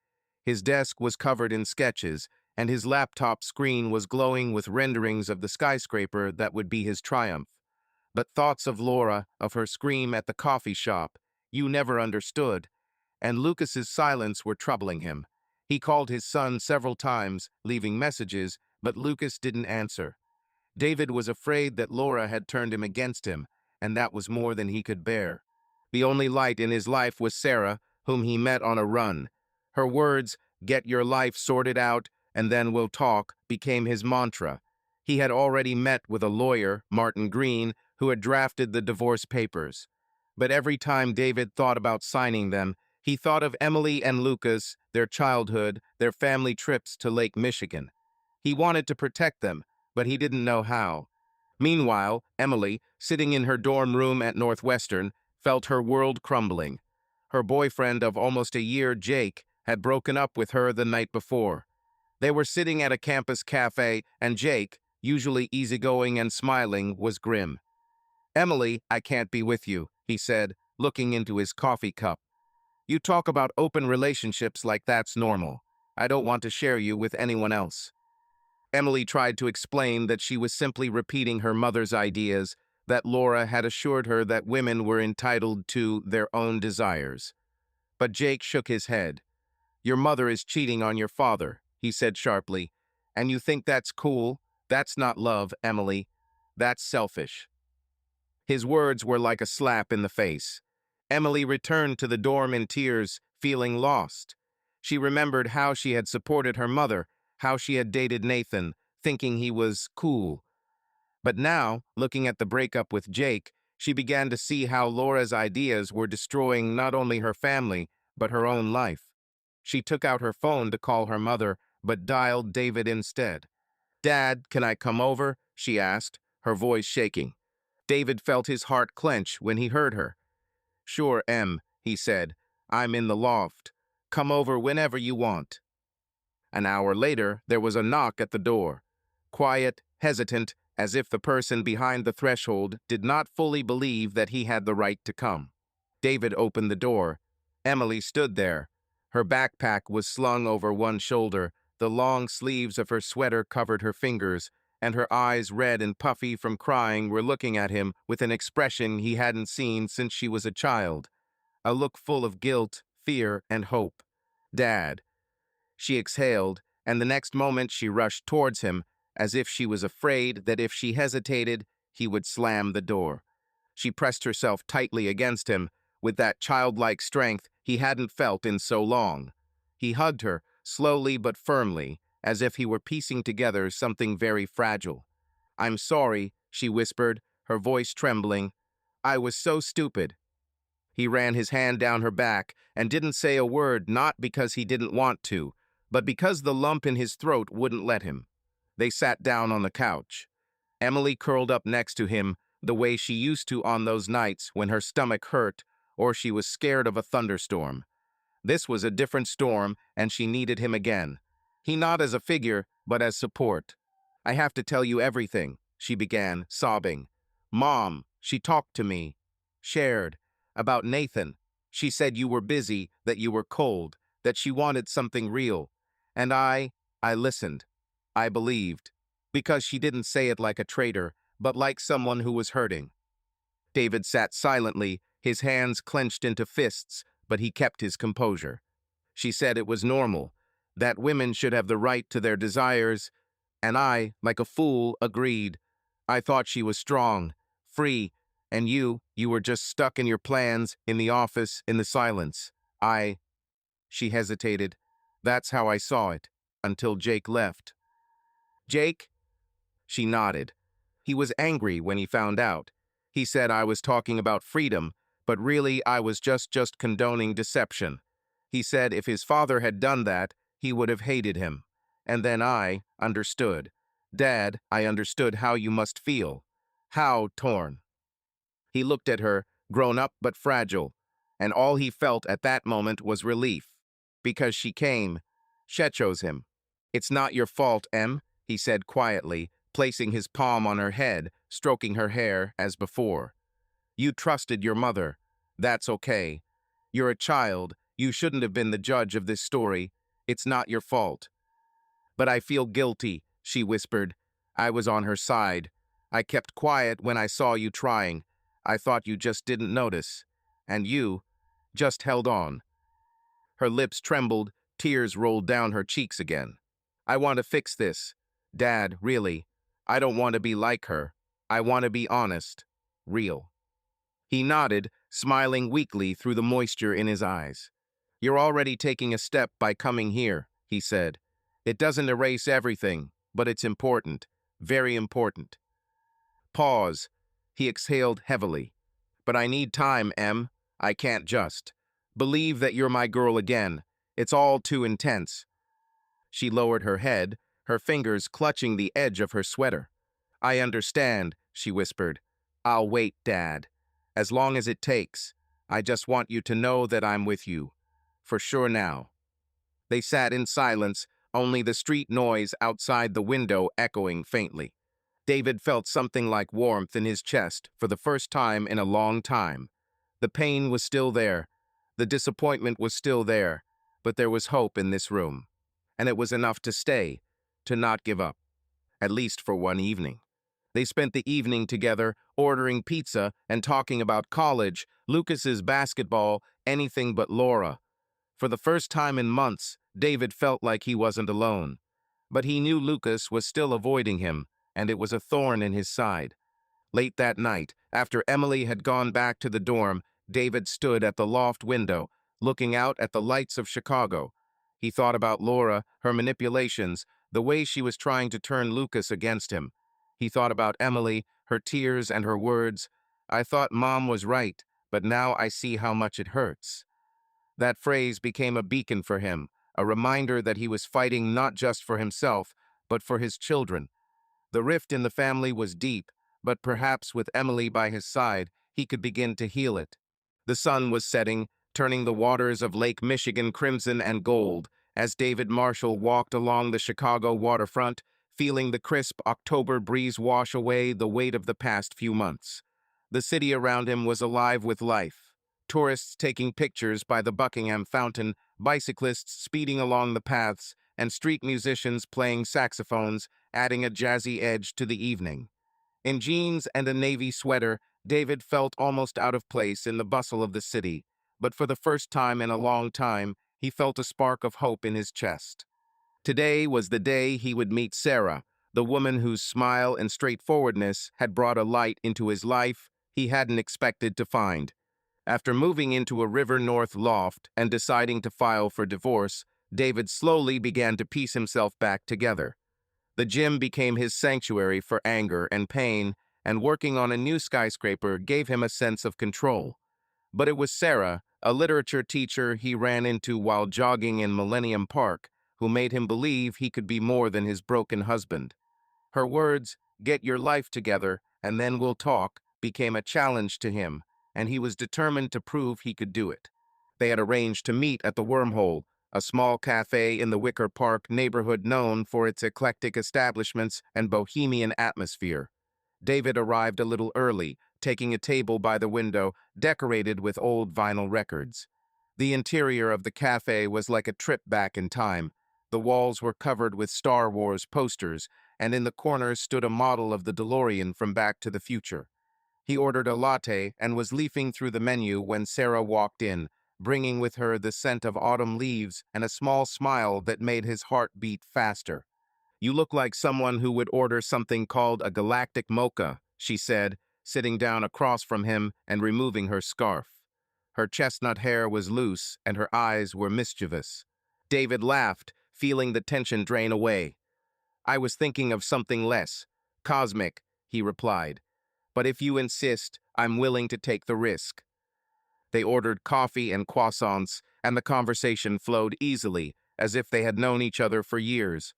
His desk was covered in sketches, and his laptop screen was glowing with renderings of the skyscraper that would be his triumph. But thoughts of Laura, of her scream at the coffee shop, "You never understood," and Lucas's silence were troubling him. He called his son several times, leaving messages, but Lucas didn't answer. David was afraid that Laura had turned him against him, and that was more than he could bear. The only light in his life was Sarah, whom he met on a run. Her words, "Get your life sorted out, and then we'll talk," became his mantra. He had already met with a lawyer, Martin Green, who had drafted the divorce papers. But every time David thought about signing them, he thought of Emily and Lucas, their childhood, their family trips to Lake Michigan. He wanted to protect them, but he didn't know how. Meanwhile, Emily, sitting in her dorm room at Northwestern, felt her world crumbling. Her boyfriend of almost a year, Jake, had broken up with her the night before. They were sitting at a campus cafe, and Jake, usually easygoing and smiling, was grim. "Emily, I can't be with you," he said, looking into his coffee cup. "You talk about open relationships like that's normal. I don't want to share you with anyone else." Emily tried to explain that she was simply repeating her mother's ideas, that Laura had assured her that women were entitled to their own desires. But Jake shook his head. "Your mother is cheating on your father," he said sharply. "And you think that's cool? That's not love, Emily. That's selfish." His words were like a slap in the face. Emily returned to the dorm in tears, feeling lost. She remembered how she had supported her mother, how she had dated Nathan, thinking he was cool. But now, looking at the breakup with Jake, she began to see how Laura's ideas were destroying not only her family, but her own life. She took out her phone to call her mother, but dialed David instead. "Dad, can I come over?" she asked, her voice shaking. David felt his heart clench when he heard her. "Sure, Em," he said. "I'm in the loft. Come over whenever you want." An hour later, there was a knock at the door. Quiet, hesitant, as if the person behind the threshold did not fully believe that he had the right to come. David opened the door. Emily stood there. Her backpack was slung over one shoulder, the long sleeves of her sweater covered her fingers, and her eyes, red and puffy from crying, were looking at him with an expression he hadn't seen since she was a child. A look full of guilt, fear, and hope. "Dad." She exhaled, and the next moment she rushed towards him, as if she was afraid that if she hesitated, he would slam the door. She pressed herself tightly against him, with that childlike strength he hadn't felt in so long. He hugged her, slowly but firmly, as if he were piecing together something very fragile. "I'm sorry," she whispered, her voice trembling. "I was so stupid." He ran his hand down her back and didn't say a word, not because he didn't want to, but because the lump in his throat wouldn't let him. They sat down on the couch. Emily curled up next to him, the way she used to on those nights when her stomach hurt or she was scared of a thunderstorm. This was a different storm, and she needed him again. He not as a figure, but as support. "I have to tell you everything," she began, sobbing. "Mom, she talked to me. Shared. About Nathan. She said you were busy, that you were cold, that she wanted something real. And I listened. I believed. Because she didn't say it like a traitor, but like someone who was hurting." David sat silently, his hands clenched into fists, but he kept his composure. She said it was normal, that women should have the right to their desires, and I, like a fool, agreed. I thought she was strong, free, and you were just stuck in your plans, in the office, in the silence. She hesitated. "That's how I saw it, until Jake left." "Jake?" She nodded. "He was angry when he found out. He said I was talking about freedom, but really I was just condoning deception. He said if his father had done that, he would have hated him. And then I understood. Dad, I understood how you must feel. How torn." He looked at her, grown up but fragile, and all he felt at that moment was relief. Because she came. She chose him. "It's not your fault, Em," he said quietly, placing his palm on her head, stroking her hair as before. "You trusted your mother. That's okay. You're a child. You shouldn't have been the judge of this story. It's not your fault." "But I feel guilty," she whispered. I was on her side. "I kept quiet when I saw you trying. I thought you just didn't notice. And you just held on." Her lips trembled, tears rolled down her cheeks again. "I want to fix this. Dad, really. I don't want to be like her. I want to be honest. Real." He nodded, smiling weakly through the moisture in his eyes. "You're already taking a step by coming here," he said. "It doesn't erase everything, but it's important. Very important." Pause. He exhaled heavily. "But I need time, Em. I can't just believe that you're my girl again. It's all too intense." She lowered her head, her fingers clutching the edge of her sweater. "I understand," she whispered. "I'll wait, Dad. As long as it takes. I just want you to know that I'm with you. For sure now." They sat in silence, only the street noise outside the window echoing faintly. David felt something like warmth in his chest for the first time in a long time. The pain was still there. The disappointment was still there. But there was hope in this room. And it was enough to stay, to not give up, at least for one evening. They spent the evening together, ordering pizza and talking about college, Lucas's basketball, anything but Laura. For the first time in months, David felt like he wasn't alone. But he knew Lucas was still avoiding him, and it was a thorn in his side. Late that night, after Emily had gone back to the dorm, David stood at the loft window, looking out at the lights of Chicago. He thought about Laura, her manipulations, the way she was trying to turn Lucas against him. He thought about Emily, her tears and her words. "I thought Mom was right, but now I see how much it hurts." That phrase became a beacon for him, a reminder that he was fighting not just for himself, but for his children. The rift in the family was deep, but perhaps with Emily by his side, he could begin to heal it. The sun was setting, turning the waters of Lake Michigan crimson and gold, as David Marshall walked along the Chicago waterfront, feeling the crisp October breeze wash away the weight of the past few months. The city around him was alive with life. Tourists taking pictures by the Buckingham Fountain, bicyclists speeding along the paths, and street musicians playing saxophones, adding a jazzy edge to the evening. In jeans and a navy sweater, David felt almost out of place in the bustle of the city, but for the first time in a long time, he felt a spark of hope in his chest. Today was the day he would meet Sarah, the woman whose smile and straightforwardness had brought a light into his life he hadn't expected to find. After moving into a River North loft and deciding to file for divorce, David slowly began to piece himself back together. The gym became his sanctuary for anger and pain, and working on a new skyscraper gave him a sense of control. But it was Sarah, a literature teacher he ran into while jogging in Millennium Park, who made him believe he could be more than his broken husband. Her words, "Get your life together, and then we'll talk," became a challenge to him, and he was determined to prove he could do it. They had arranged to meet at the Wormhole, a small cafe in the Wicker Park neighborhood known for its eclectic establishments and bohemian atmosphere. David arrived a little early, taking a table by the window, decorated with old vinyl records. The interior of the cafe was like a trip back in time. The walls were covered with Star Wars posters, and in the corners stood a model of the DeLorean from Back to the Future. He ordered a latte and was leafing through the menu when Sarah walked in, bringing with her the scent of autumn leaves and a small smile that made his heart beat faster. "You look like someone who would order something called a galactic mocha," she said, sitting down across from him and removing her scarf. Her chestnut hair was loose and her eyes were mischievous. David laughed, feeling the tension drain away. "I was thinking of something less cosmic," he replied. "But if you insist, I'm willing to take the risk." They ordered coffee and croissants, and the conversation flowed easily, as if they had known each other for years.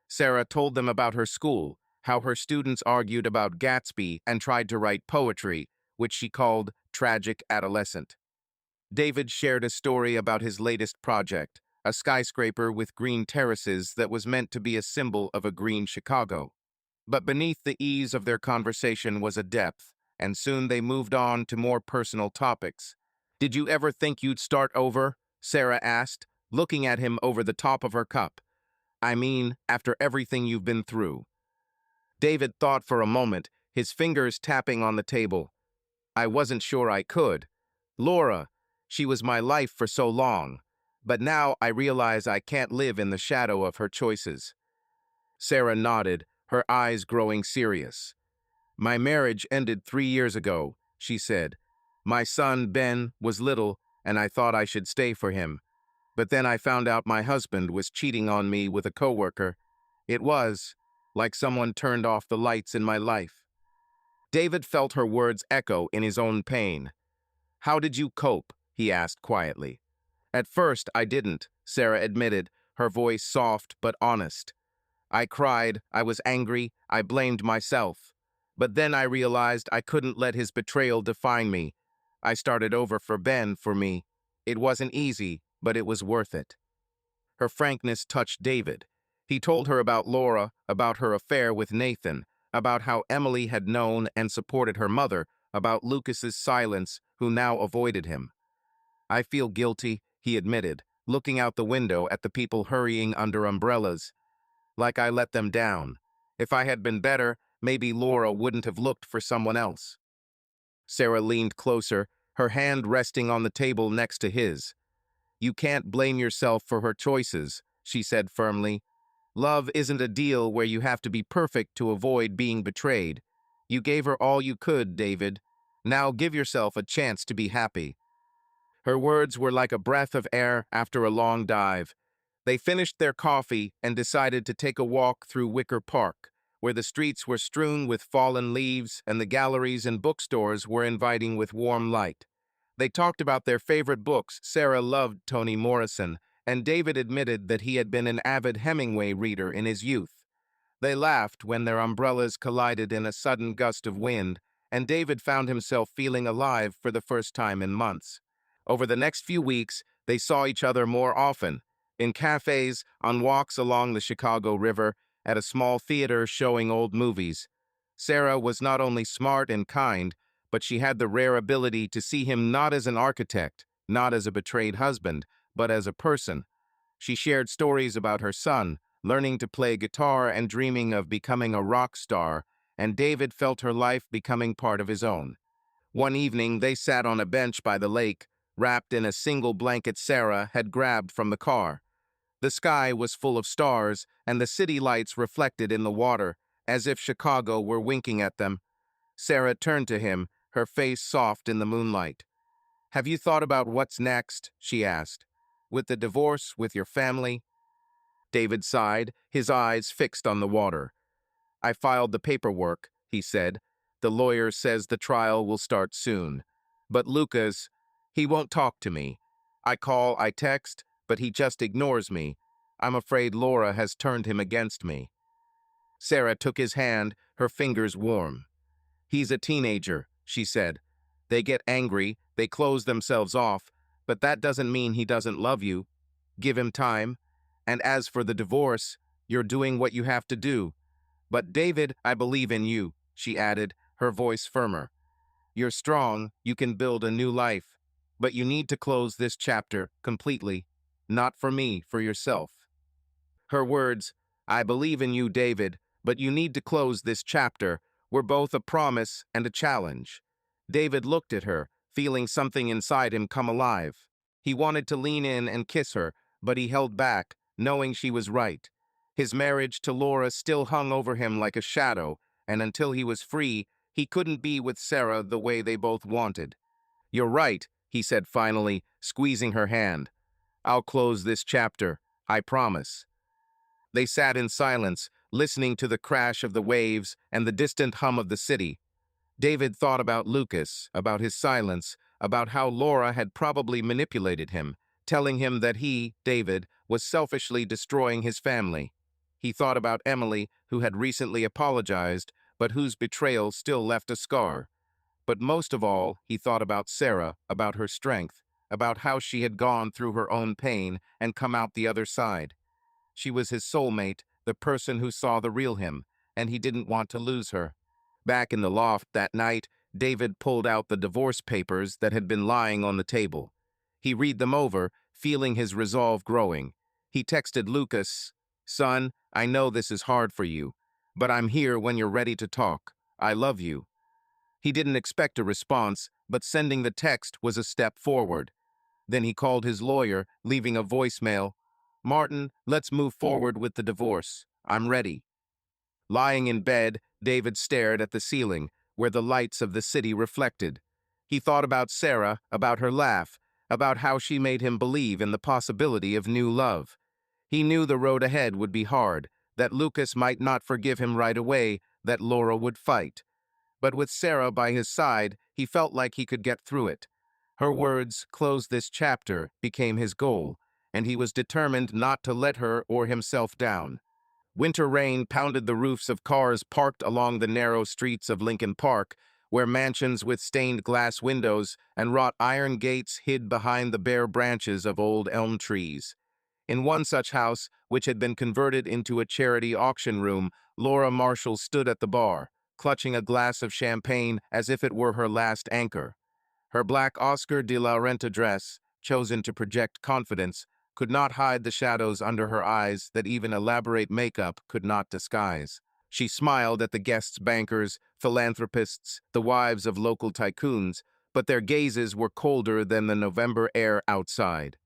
Sarah told them about her school, how her students argued about Gatsby and tried to write poetry, which she called tragic adolescent. David shared a story about his latest project, a skyscraper with green terraces that was meant to be a symbol of a green Chicago. But beneath the ease of their conversation was a depth, and soon they moved on to more personal topics. "Did you ever think you'd start over?" Sarah asked, looking at him over the top of her cup. "I mean, after everything you've been through." David thought for a moment, his fingers tapping on the table. "I wasn't sure I could. Laura, she was my life for so long. But now I realize I can't live in the shadow of her choices." Sarah nodded, her eyes growing serious. "My marriage ended 3 years ago," she said. "My son, Ben, was little, and I thought I should stay for him. But then I found out my husband was cheating on me with a coworker. It was like someone turned off the lights in my life." David felt her words echo in his own pain. "How did you cope?" he asked quietly. "At first, I didn't," Sarah admitted, her voice soft but honest. "I cried, I was angry, I blamed myself. But then I realized I couldn't let his betrayal define me. I started over for Ben, for me. It wasn't easy, but it was worth it." Her frankness touched David. He told her about Laura, about her affair with Nathan, about how Emily had known and supported her mother, about Lucas's silence, who now avoided him. "I feel guilty," he admitted, looking out the window at the people hurrying under umbrellas. "Like I let them down. If I had been better, maybe Laura wouldn't have looked for someone else." Sarah leaned closer, her hand resting on the table next to his. "You can't blame yourself for her choices," she said firmly. "Love isn't a deal where you have to be perfect to avoid being betrayed. You gave her all you could, David. Now give yourself a chance to be happy." Her words were like a breath of air after a long dive. They finished their coffee and decided to take a walk through Wicker Park, where the streets were strewn with fallen leaves and the galleries and bookstores were inviting with warm light. They talked about their favorite books. Sarah loved Toni Morrison, and David admitted that he had been an avid Hemingway reader in his youth. They laughed when their umbrellas collided in a sudden gust of wind, and David found himself feeling alive for the first time in months. Over the next few weeks, they saw each other more often, in cafes, on walks along the Chicago River, at a small theater showing old movies. Sarah was not only smart and kind, but she had the rare ability to see him not as an architect, not as a betrayed husband, but as a person. She shared stories about her son, learning to play guitar and dreaming of becoming a rock star, and David felt her life becoming part of his own. One evening, they sat on a bench by the lake, wrapped in a single blanket Sarah had grabbed from the car. The sky was full of stars, and the city lights reflected in the water, as if Chicago were winking at them. Sarah turned to him, her face soft in the moonlight. "Have you thought about what's next?" she asked. "With the divorce, with your family?" David sighed, his eyes fixed on the water. "I filed the paperwork," he said. "The lawyer says the trial will start soon. But Lucas, he won't talk to me. I call, I text, but he just ignores me. I'm afraid Laura has turned him against me." Sarah took his hand, her fingers warm. "He's a teenager," she said. "They get angry, they close themselves off, but that doesn't mean he doesn't love you. Give him time. And as for the divorce, you're doing what you have to do. But David, I believe in you," she added, her voice firmer. "You're strong, you can build a new life. But you need to close this chapter completely. Not for me, for yourself." Her words, "I believe in you, David, but you need to close this chapter," were both a promise and a challenge. David looked at her, feeling something inside him come alive. He wanted to lean in and kiss her, but he held back, knowing she was right. His marriage to Laura still hung over him like a shadow, and until he was free, he couldn't be with Sarah the way they both wanted. "You're right," he said finally, squeezing her hand. "I'll close this chapter, I promise." They sat in silence, listening to the crash of the waves and the distant hum of the city. David thought about Lucas, about his silence, about how Laura had probably manipulated him, telling him that he, David, was selfishly destroying his family. He thought about Emily, who had recently apologized, but whose betrayal still left a scar. But most of all, he thought about Sarah, about her strength, about how she had gone through her own pain and come out the other side. She was his soulmate, the person who saw the real him, and he didn't want to lose her. Back in the loft that night, David pulled out the divorce papers that had been lying on the table. He read them over, feeling his resolve growing. He texted Lucas, "Son, I know this is hard for you, but I'm here when you're ready to talk. I love you." He didn't expect a response, but sending the text was a step forward. Then he called his lawyer, leaving a voicemail. "Martin, let's move forward with the divorce. I'm ready." Lying in bed, David stared at the ceiling, where the lights of the city reflected. He thought about Sarah, about her laugh, about how she made him believe in the possibility of new love. He knew the road ahead would be hard, that Lucas might not forgive him right away, that Laura would fight. But with Sarah by his side, he felt like he could get through it. Her words, "close this chapter," became his goal, and he was determined not to let her or himself down. Winter rain pounded the roofs of cars parked along the narrow streets of Lincoln Park, where mansions with stained glass windows and wrought iron gates hid behind the bare branches of old elm trees. In one such house, which had been converted into a charity auction room, Laura Marshall stood at the bar, clutching a glass of champagne as if it were her last anchor. Her black Oscar de la Renta dress, chosen to project confidence, could not hide the shadows under her eyes that even elaborate makeup could not disguise. She smiled at the guests, bankers, philanthropists, the wives of local tycoons, but their gazes were colder than the November air outside.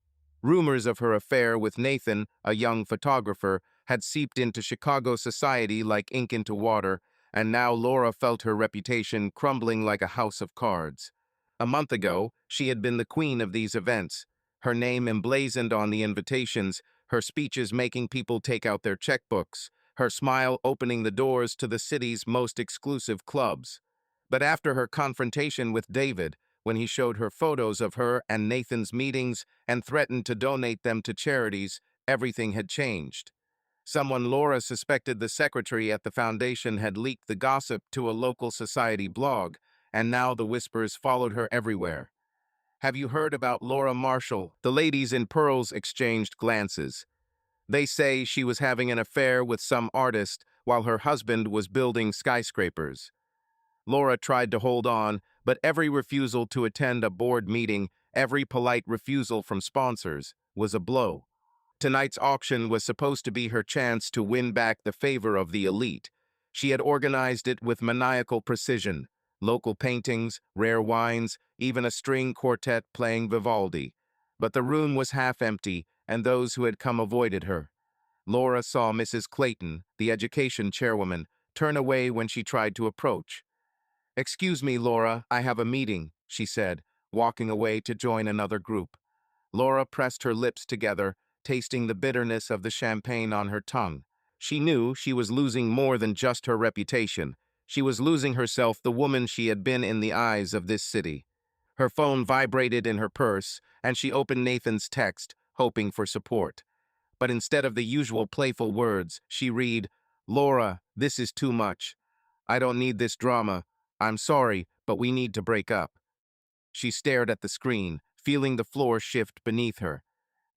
Rumors of her affair with Nathan, a young photographer, had seeped into Chicago society like ink into water, and now Laura felt her reputation crumbling like a house of cards. A month ago, she had been the queen of these events, her name emblazoned on the invitations, her speeches making people take out their checkbooks, her smile opening the doors to the city's most exclusive clubs. But after her confrontation with David, when he showed her photos of her and Nathan's meetings and threatened to donate them to charities, everything had changed. Someone Laura suspected the secretary at the foundation had leaked the gossip to a local society blog, and now the whispers followed her everywhere. "Have you heard about Laura Marshall?" The ladies in pearls exchanged glances. "They say she was having an affair with some artist while her husband was building skyscrapers." Laura tried to hold on, but every refusal to attend a board meeting, every polite refusal from sponsors, was a blow. Tonight's auction was supposed to be her chance to win back the favor of the elite. She had organized it with maniacal precision. Local paintings, rare wines, even a string quartet playing Vivaldi. But the room was half empty, and those who had come avoided her. Laura saw Mrs. Clayton, the education chairwoman, turn away when she tried to approach. "Excuse me, Laura, I have a meeting," she said, walking away to join another group. Laura pressed her lips together, tasting the bitterness of the champagne on her tongue. She knew she was losing more than just her reputation. She was losing herself, the woman she had been in the eyes of this city. Her phone vibrated in her purse, and she opened Nathan's text, hoping for support. But instead of the usual playful words, she read, "Laura, this is too much. I don't need this drama. I'm sorry, but we need to break up." She stared at the screen, feeling the floor shift beneath her.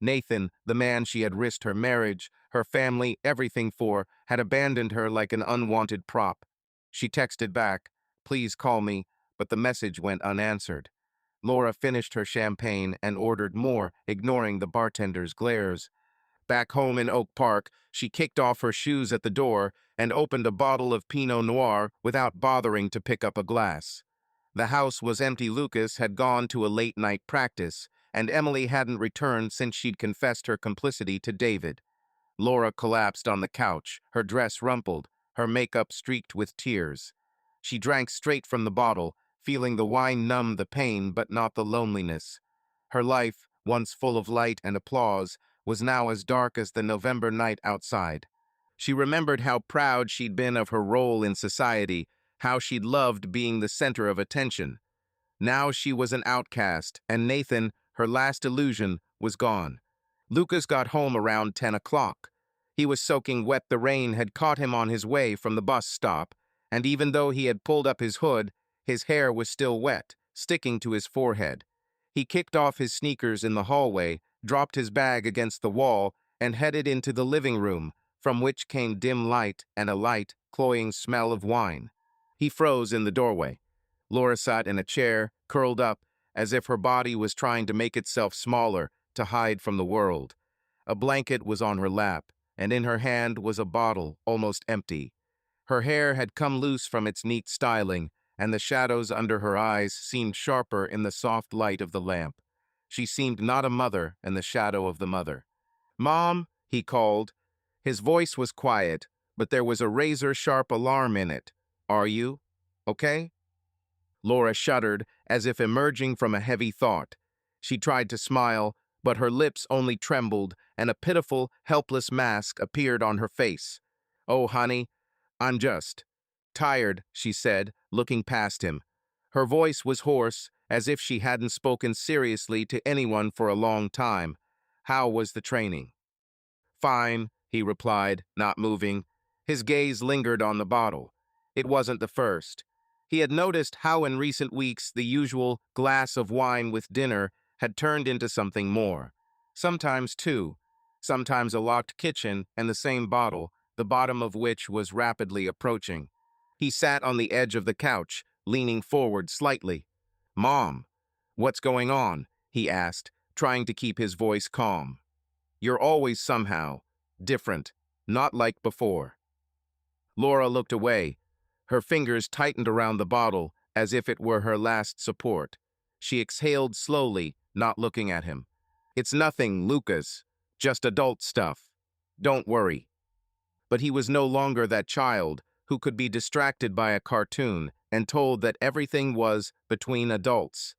Nathan, the man she had risked her marriage, her family, everything for, had abandoned her like an unwanted prop. She texted back, "Please call me," but the message went unanswered. Laura finished her champagne and ordered more, ignoring the bartender's glares. Back home in Oak Park, she kicked off her shoes at the door and opened a bottle of Pinot Noir without bothering to pick up a glass. The house was empty. Lucas had gone to a late-night practice, and Emily hadn't returned since she'd confessed her complicity to David. Laura collapsed on the couch, her dress rumpled, her makeup streaked with tears. She drank straight from the bottle, feeling the wine numb the pain but not the loneliness. Her life, once full of light and applause, was now as dark as the November night outside. She remembered how proud she'd been of her role in society, how she'd loved being the center of attention. Now she was an outcast, and Nathan, her last illusion, was gone. Lucas got home around 10 o'clock. He was soaking wet. The rain had caught him on his way from the bus stop, and even though he had pulled up his hood, his hair was still wet, sticking to his forehead. He kicked off his sneakers in the hallway, dropped his bag against the wall, and headed into the living room, from which came dim light and a light, cloying smell of wine. He froze in the doorway. Laura sat in a chair, curled up, as if her body was trying to make itself smaller, to hide from the world. A blanket was on her lap, and in her hand was a bottle, almost empty. Her hair had come loose from its neat styling, and the shadows under her eyes seemed sharper in the soft light of the lamp. She seemed not a mother in the shadow of the mother. "Mom," he called. His voice was quiet, but there was a razor-sharp alarm in it. "Are you okay?" Laura shuddered, as if emerging from a heavy thought. She tried to smile, but her lips only trembled, and a pitiful, helpless mask appeared on her face. "Oh, honey, I'm just tired," she said, looking past him. Her voice was hoarse, as if she hadn't spoken seriously to anyone for a long time. "How was the training?" "Fine," he replied, not moving. His gaze lingered on the bottle. It wasn't the first. He had noticed how in recent weeks the usual glass of wine with dinner had turned into something more. Sometimes two. sometimes a locked kitchen, and the same bottle, the bottom of which was rapidly approaching. He sat on the edge of the couch, leaning forward slightly. "Mom, what's going on?" he asked, trying to keep his voice calm. "You're always somehow different, not like before." Laura looked away. Her fingers tightened around the bottle as if it were her last support. She exhaled slowly, not looking at him. "It's nothing, Lucas. Just adult stuff. Don't worry." But he was no longer that child who could be distracted by a cartoon and told that everything was between adults.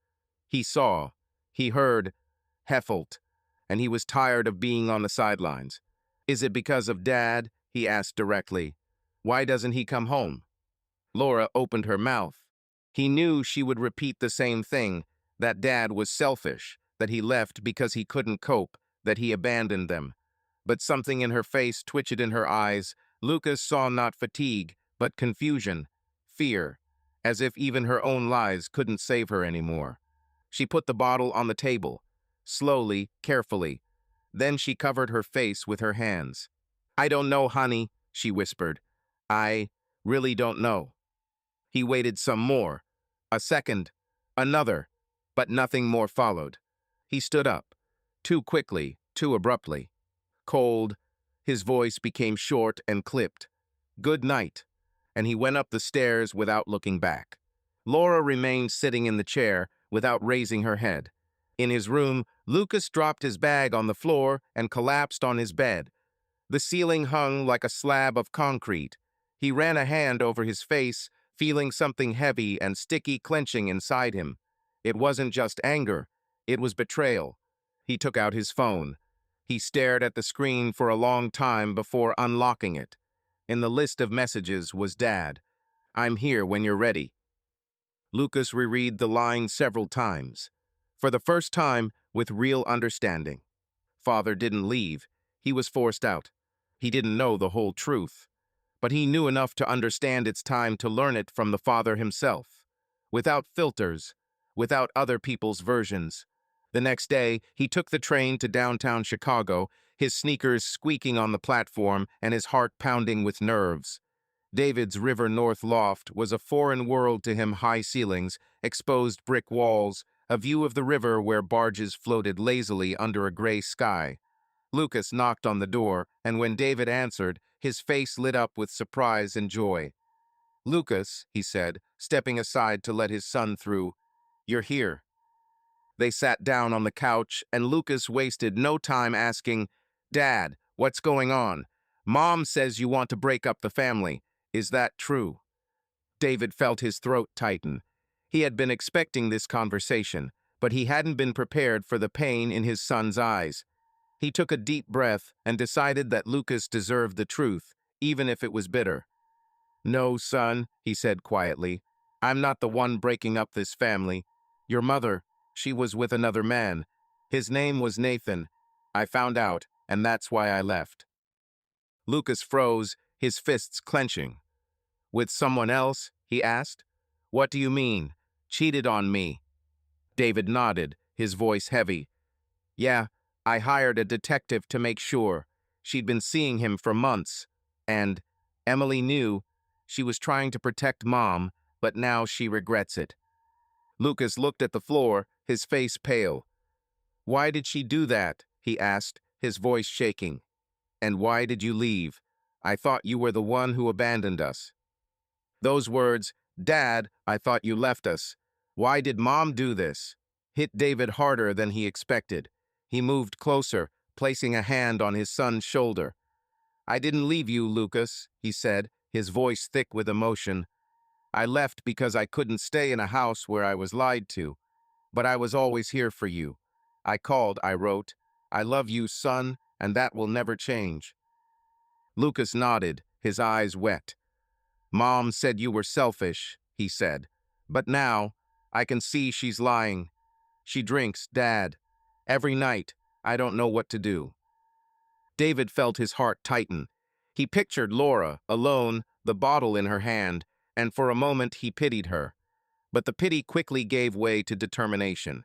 He saw, he heard, Heffelt, and he was tired of being on the sidelines. "Is it because of Dad?" he asked directly. "Why doesn't he come home?" Laura opened her mouth. He knew she would repeat the same thing, that Dad was selfish, that he left because he couldn't cope, that he abandoned them. But something in her face twitched in her eyes. Lucas saw not fatigue, but confusion, fear, as if even her own lies couldn't save her anymore. She put the bottle on the table, slowly, carefully. Then she covered her face with her hands. "I don't know, honey," she whispered. "I really don't know." He waited some more. A second, another, but nothing more followed. He stood up, too quickly, too abruptly. Cold, his voice became short and clipped. "Good night," and he went up the stairs without looking back. Laura remained sitting in the chair without raising her head. In his room, Lucas dropped his bag on the floor and collapsed on his bed. The ceiling hung like a slab of concrete. He ran a hand over his face, feeling something heavy and sticky clenching inside him. It wasn't just anger, it was betrayal. He took out his phone. He stared at the screen for a long time before unlocking it. In the list of messages was Dad. "I'm here when you're ready." Lucas reread the line several times, for the first time with real understanding. Father didn't leave. He was forced out. He didn't know the whole truth, but he knew enough to understand it's time to learn it from the father himself, without filters, without other people's versions. The next day, he took the train to downtown Chicago, his sneakers squeaking on the platform and his heart pounding with nerves. David's River North loft was a foreign world to him. High ceilings, exposed brick walls, a view of the river where barges floated lazily under a gray sky. Lucas knocked on the door, and when David answered, his face lit up with surprise and joy. "Lucas," he said, stepping aside to let his son through, "you're here." They sat down on the couch, and Lucas wasted no time asking, "Dad, what's going on? Mom says you want to break up the family. Is that true?" David felt his throat tighten. He had been expecting this conversation, but he hadn't been prepared for the pain in his son's eyes. He took a deep breath and decided that Lucas deserved the truth, even if it was bitter. "No, son," he said quietly. "I'm not the one breaking up this family. Your mother, she was with another man. His name was Nathan. I found out, and that's why I left." Lucas froze, his fists clenching. "With someone else?" he asked. "What do you mean? Cheated on me?" David nodded, his voice heavy. "Yeah, I hired a detective to make sure. She'd been seeing him for months. And Emily knew. She was trying to protect Mom, but now she regrets it." Lucas looked at the floor, his face pale. "Why did she do that?" he asked, his voice shaking. "And why did you leave? I thought you were the one who abandoned us." Those words, "Dad, I thought you left us. Why did Mom do this?" hit David harder than he expected. He moved closer, placing a hand on his son's shoulder. "I didn't leave you, Lucas," he said, his voice thick with emotion. "I left because I couldn't stay in a house where I was lied to. But I was always here for you. I called, I wrote. I love you, son, and that will never change." Lucas nodded, his eyes wet. "Mom said you were selfish," he said. "But now, I can see she's lying. She drinks, Dad. Every night, I don't know what to do." David felt his heart tighten. He pictured Laura, alone, the bottle in her hand, and for a moment he pitied her. But the pity quickly gave way to determination.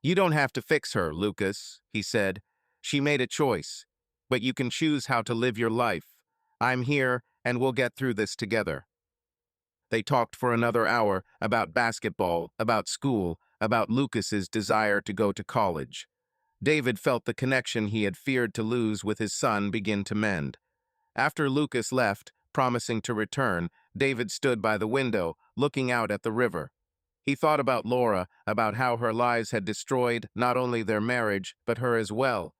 "You don't have to fix her, Lucas," he said. "She made a choice. but you can choose how to live your life. I'm here, and we'll get through this together." They talked for another hour about basketball, about school, about Lucas's desire to go to college. David felt the connection he had feared to lose with his son begin to mend. After Lucas left, promising to return, David stood by the window, looking out at the river. He thought about Laura, about how her lies had destroyed not only their marriage, but her as well.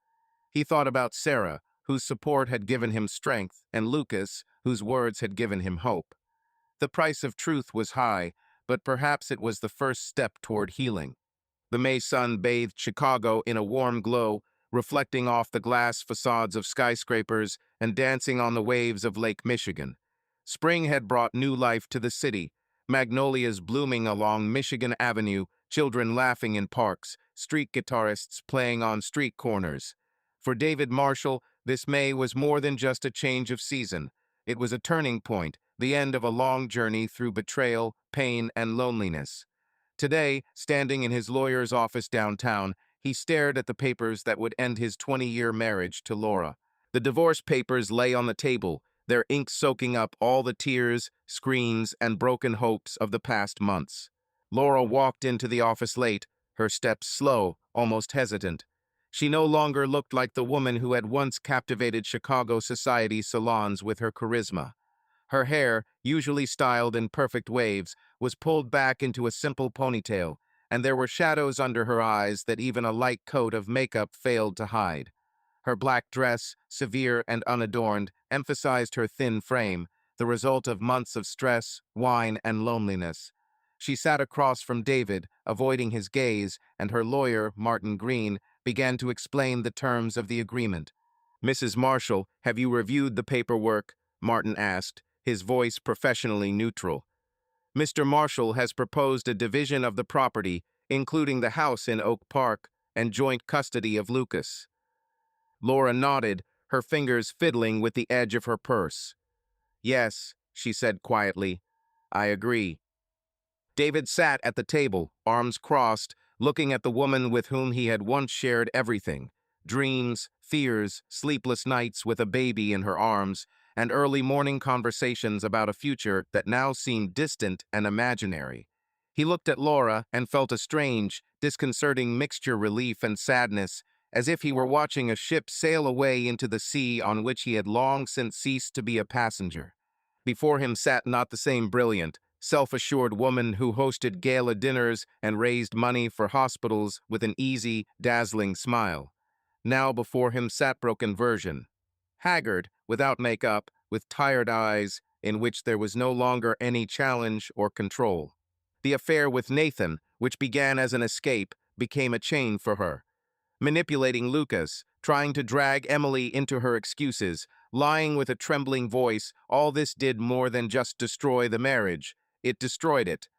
He thought about Sarah, whose support had given him strength, and Lucas, whose words had given him hope. The price of truth was high, but perhaps it was the first step toward healing. The May sun bathed Chicago in a warm glow, reflecting off the glass facades of skyscrapers and dancing on the waves of Lake Michigan. Spring had brought new life to the city, magnolias blooming along Michigan Avenue, children laughing in parks, street guitarists playing on street corners. For David Marshall, this May was more than just a change of season. It was a turning point, the end of a long journey through betrayal, pain, and loneliness. Today, standing in his lawyer's office downtown, he stared at the papers that would end his 20-year marriage to Laura. The divorce papers lay on the table, their ink soaking up all the tears, screams, and broken hopes of the past months. Laura walked into the office late, her steps slow, almost hesitant. She no longer looked like the woman who had once captivated Chicago society salons with her charisma. Her hair, usually styled in perfect waves, was pulled back into a simple ponytail, and there were shadows under her eyes that even a light coat of makeup failed to hide. Her black dress, severe and unadorned, emphasized her thin frame, the result of months of stress, wine, and loneliness. She sat across from David, avoiding his gaze, and her lawyer, Martin Green, began to explain the terms of the agreement. "Mrs. Marshall, have you reviewed the paperwork?" Martin asked, his voice professionally neutral. "Mr. Marshall has proposed a division of the property, including the house in Oak Park, and joint custody of Lucas." Laura nodded, her fingers fiddling with the edge of her purse. "Yes," she said quietly, "I agree." David sat at the table, arms crossed, looking at the woman with whom he had once shared everything: dreams, fears, sleepless nights with a baby in her arms, and early morning conversations about a future that now seemed distant and imaginary. He looked at Laura and felt a strange, disconcerting mixture of relief and sadness, as if he were watching a ship sail away into the sea on which he had long since ceased to be a passenger. Before him sat not the same brilliant, self-assured woman who hosted gala dinners and raised money for hospitals with an easy, dazzling smile. Now before him sat broken version, haggard, without makeup, with tired eyes, in which there was no longer any challenge or control. The affair with Nathan, which began as an escape, became a chain for her. Manipulating Lucas, trying to drag Emily into her excuses, lying with a trembling voice, all this did more than just destroy the marriage. It destroyed it.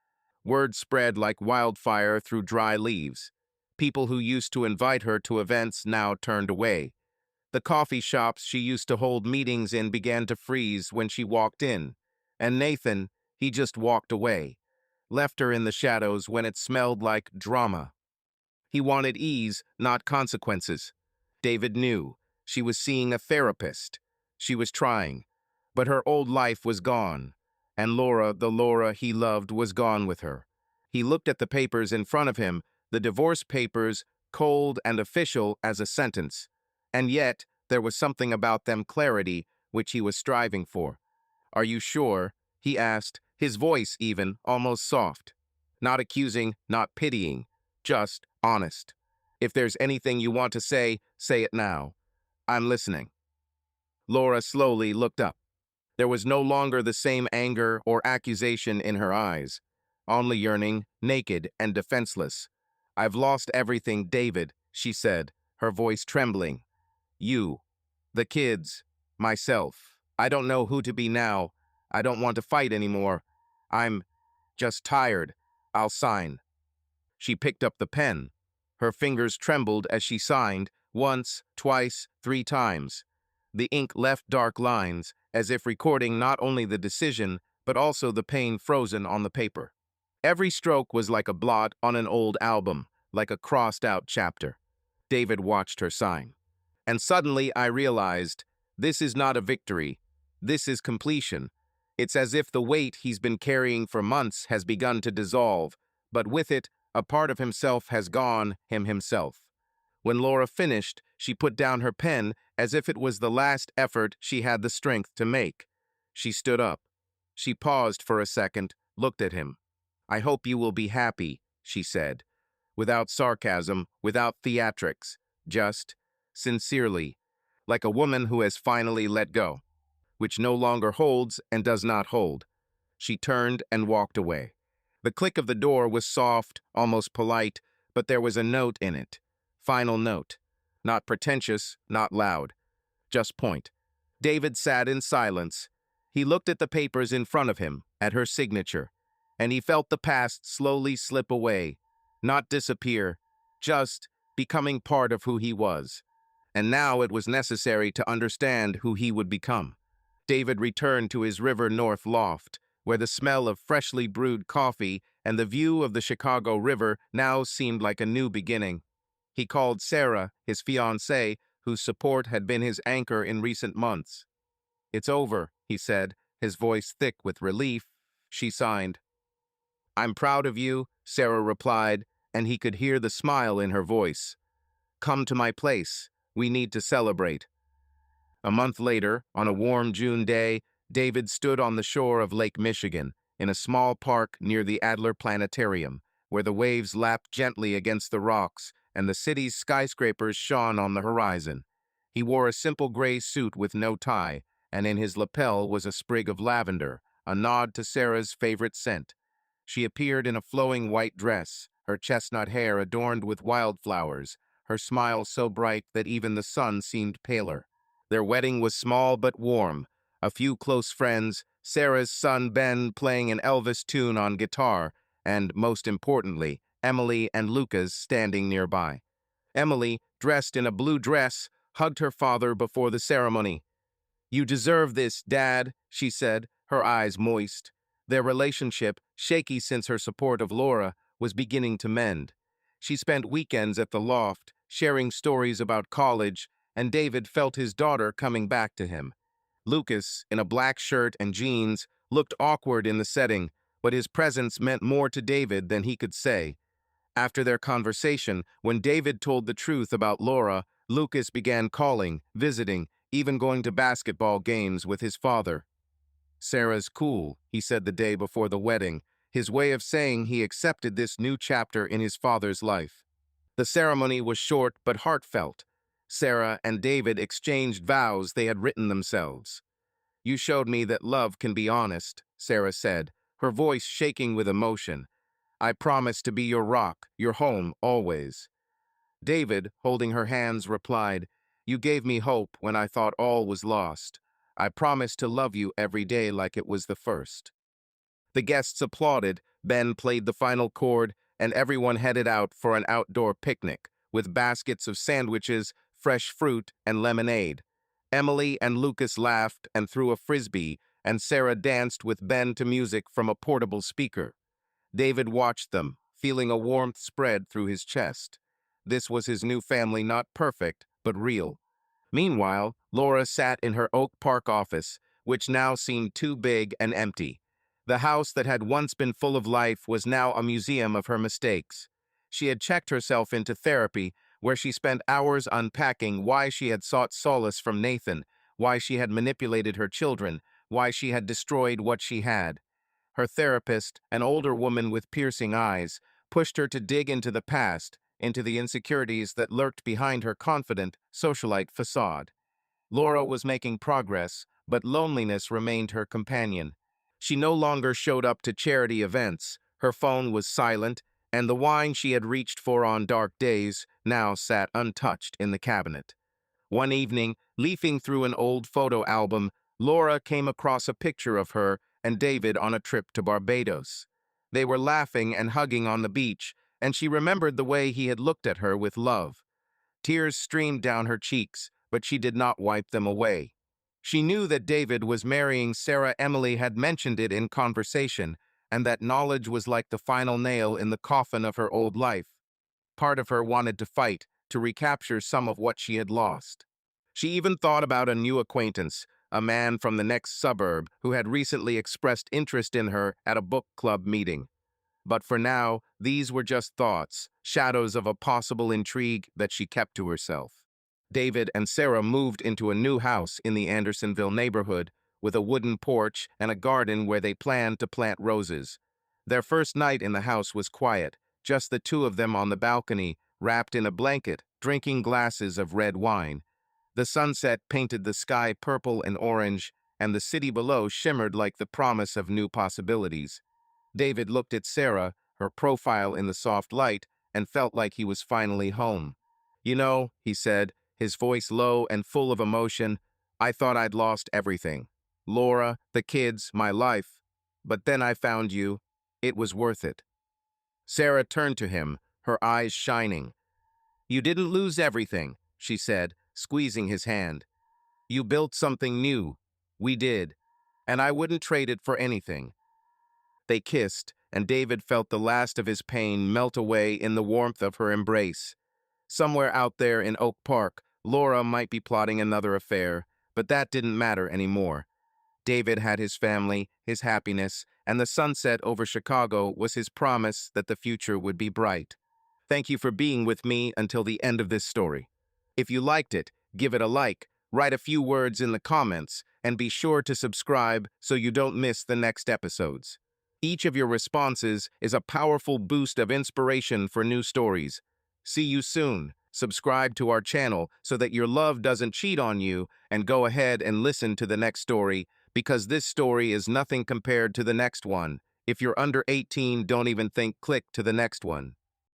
Word spread like wildfire through dry leaves. People who used to invite her to events now turned away. The coffee shops she used to hold meetings in began to freeze when she walked in. And Nathan, he just walked away, left her in the shadows when it smelled like drama. He wanted ease, not consequences. David knew. She was seeing a therapist. She was trying. But her old life was gone. And Laura, the Laura he loved, was gone with her. He looked at the papers in front of him, the divorce papers, cold and official as a sentence. And yet, there was something about them clarity, which he was striving for. "Are you sure?" he asked, his voice even, almost soft. Not accusing, not pitying, just honest. "If there's anything you want to say it now. I'm listening." Laura slowly looked up. There was no longer the same anger or accusation in her eyes. Only yearning, naked and defenseless. "I've lost everything, David," she said, her voice trembling. "You, the kids, myself. I don't know who to be now. I don't want to fight anymore. I'm just tired. I'll sign." She picked up the pen. Her fingers trembled as she signed, once, twice, 3 times. The ink left dark lines, as if recording not only the decision, but also the pain frozen on the paper. Every stroke was like a blot on an old album, like a crossed-out chapter. David watched her sign. And suddenly I realized, this is not a victory. This is completion. It's as if the weight he's been carrying for months has begun to dissolve, but with it, a part of himself has gone, himself. When Laura finished, she put down her pen as if it was the last effort she had the strength to make. She stood up. She paused for a second, looked at him. "I hope you will be happy," she said, without sarcasm, without theatrics, just, sincerely, like a woman who has finally let go, which no longer holds and does not hold. She turned and walked away. The click of the door was soft, almost polite, but there was a note in it. Final note. Not pretentious, not loud. Just point. David sat in silence. He looked at the papers in front of him, at her signature, and he felt the past slowly slip away, not disappear, just becoming part of who he was. And now it was necessary to understand who he would become. David returned to his River North loft, where the smell of freshly brewed coffee and the view of the Chicago River now seemed like a new beginning. He called Sarah, his fiancée, whose support had been his anchor in recent months. "It's over," he said, his voice thick with relief. She signed. "I'm proud of you," Sarah replied, and he could hear the smile in her voice. "Come to my place. We need to celebrate." A month later, on a warm June day, David stood on the shore of Lake Michigan, in a small park near the Adler Planetarium, where the waves lapped gently against the rocks and the city's skyscrapers shone on the horizon. He wore a simple gray suit with no tie, and in his lapel was a sprig of lavender, a nod to Sarah's favorite scent. She appeared in a flowing white dress, her chestnut hair adorned with wildflowers, her smile so bright that even the sun seemed paler. Their wedding was small but warm. A few close friends, Sarah's son Ben playing an Elvis tune on guitar, and, most importantly, Emily and Lucas standing nearby. Emily, dressed in a blue dress, hugged her father before the ceremony. "You deserve this, Dad," she said, her eyes moist. Their relationship, shaky since her support of Laura, was beginning to mend. She spent weekends at the loft, sharing stories about college, and David felt his daughter coming back to him. Lucas, in a black shirt and jeans, looked awkward in the setting, but his presence meant more to David than he could say. After their conversation, when David told the truth about Laura, Lucas began calling, visiting, even going to basketball games with his father. "Sarah's cool," he said the day before the wedding, his way of saying he accepted this new chapter in his father's life. The ceremony was short but heartfelt. Sarah and David exchanged vows they had written themselves. "You showed me that love can be honest," Sarah said, her voice shaking with emotion. "I promise to be your rock, your home, always." David, holding her hands, replied, "You gave me hope when I thought all was lost. I promise to love you every day like it was the first." The guests applauded, Ben played the final chord, and everyone headed out for an outdoor picnic, with baskets of sandwiches, fresh fruit, and lemonade. Emily and Lucas laughed and threw a frisbee, and Sarah danced with Ben to music from a portable speaker. David watched them, feeling a warmth spread through his chest. This was his new family, not perfect, but real. Meanwhile, Laura sat in her Oak Park office, which now seemed too big and empty. The house that had once been full of life was now a museum of her mistakes. She had checked herself into therapy, where she spent hours unpacking why she had sought solace from Nathan, why she had manipulated her children, why she had destroyed what she had. Her therapist, an older woman with piercing eyes, pushed her to dig into the past, into the insecurities that lurked behind her confident, socialite facade. Laura was making progress, but loneliness remained her companion. She no longer showed up to charity events, her phone was silent, and the wine she had reached for on dark days now sat untouched in the cabinet. One evening, leafing through an old photo album, Laura came across a picture of her and David on a trip to Barbados. They were laughing and hugging on the beach, and she remembered the way he had looked at her with love. Tears streamed down her cheeks, but she did not wipe them away. She knew that David was marrying Sarah. Emily had mentioned it in conversation, and that knowledge was like the final nail in the coffin of her old life. Part of her wanted to fight, to recapture some of what she had lost. She even thought about a new acquaintance, a man from the next suburb who had recently expressed interest in her at a book club meeting. But for now, these were just thoughts, shadows of a possible intrigue that she kept to herself. David and Sarah moved into a new house in the Andersonville neighborhood with a wooden porch and a garden where they planned to plant roses. Their first night in the house was quiet, just the two of them on the balcony, wrapped in a blanket, drinking glasses of red wine. The sunset painted the sky purple and orange, and the city below shimmered like the promise of new possibilities. David looked at Sarah, her profile in the soft light, and felt like he was finally home. "You know," he said, his voice low and full of emotion, "I thought I'd lost everything. Laura, the kids, my life. But then I found you. It was worth it." Sarah turned to him, her eyes shining. "You didn't lose everything," she said, squeezing his hand. "You built something new. We did. And I wouldn't trade it for anything." They kissed, and David felt the last of his pain melt away in the warmth of her embrace. Somewhere out there in Oak Park, Laura might be plotting another affair, but that didn't matter anymore. David had his family, his happiness, and the sunset over Chicago was his promise that the future would be bright. Thank you for being with me until the end of this story. If you liked it, give it a like, write a few words in the comments, and be sure to subscribe so you don't miss the next episodes. Each of your responses is a powerful boost of inspiration for new stories. See you soon. Subscribe to our channel so that your love doesn't cheat on you, and go ahead and listen to the next story, because this story is nothing compared to the next one. If you're under 18, don't even think click to the next one.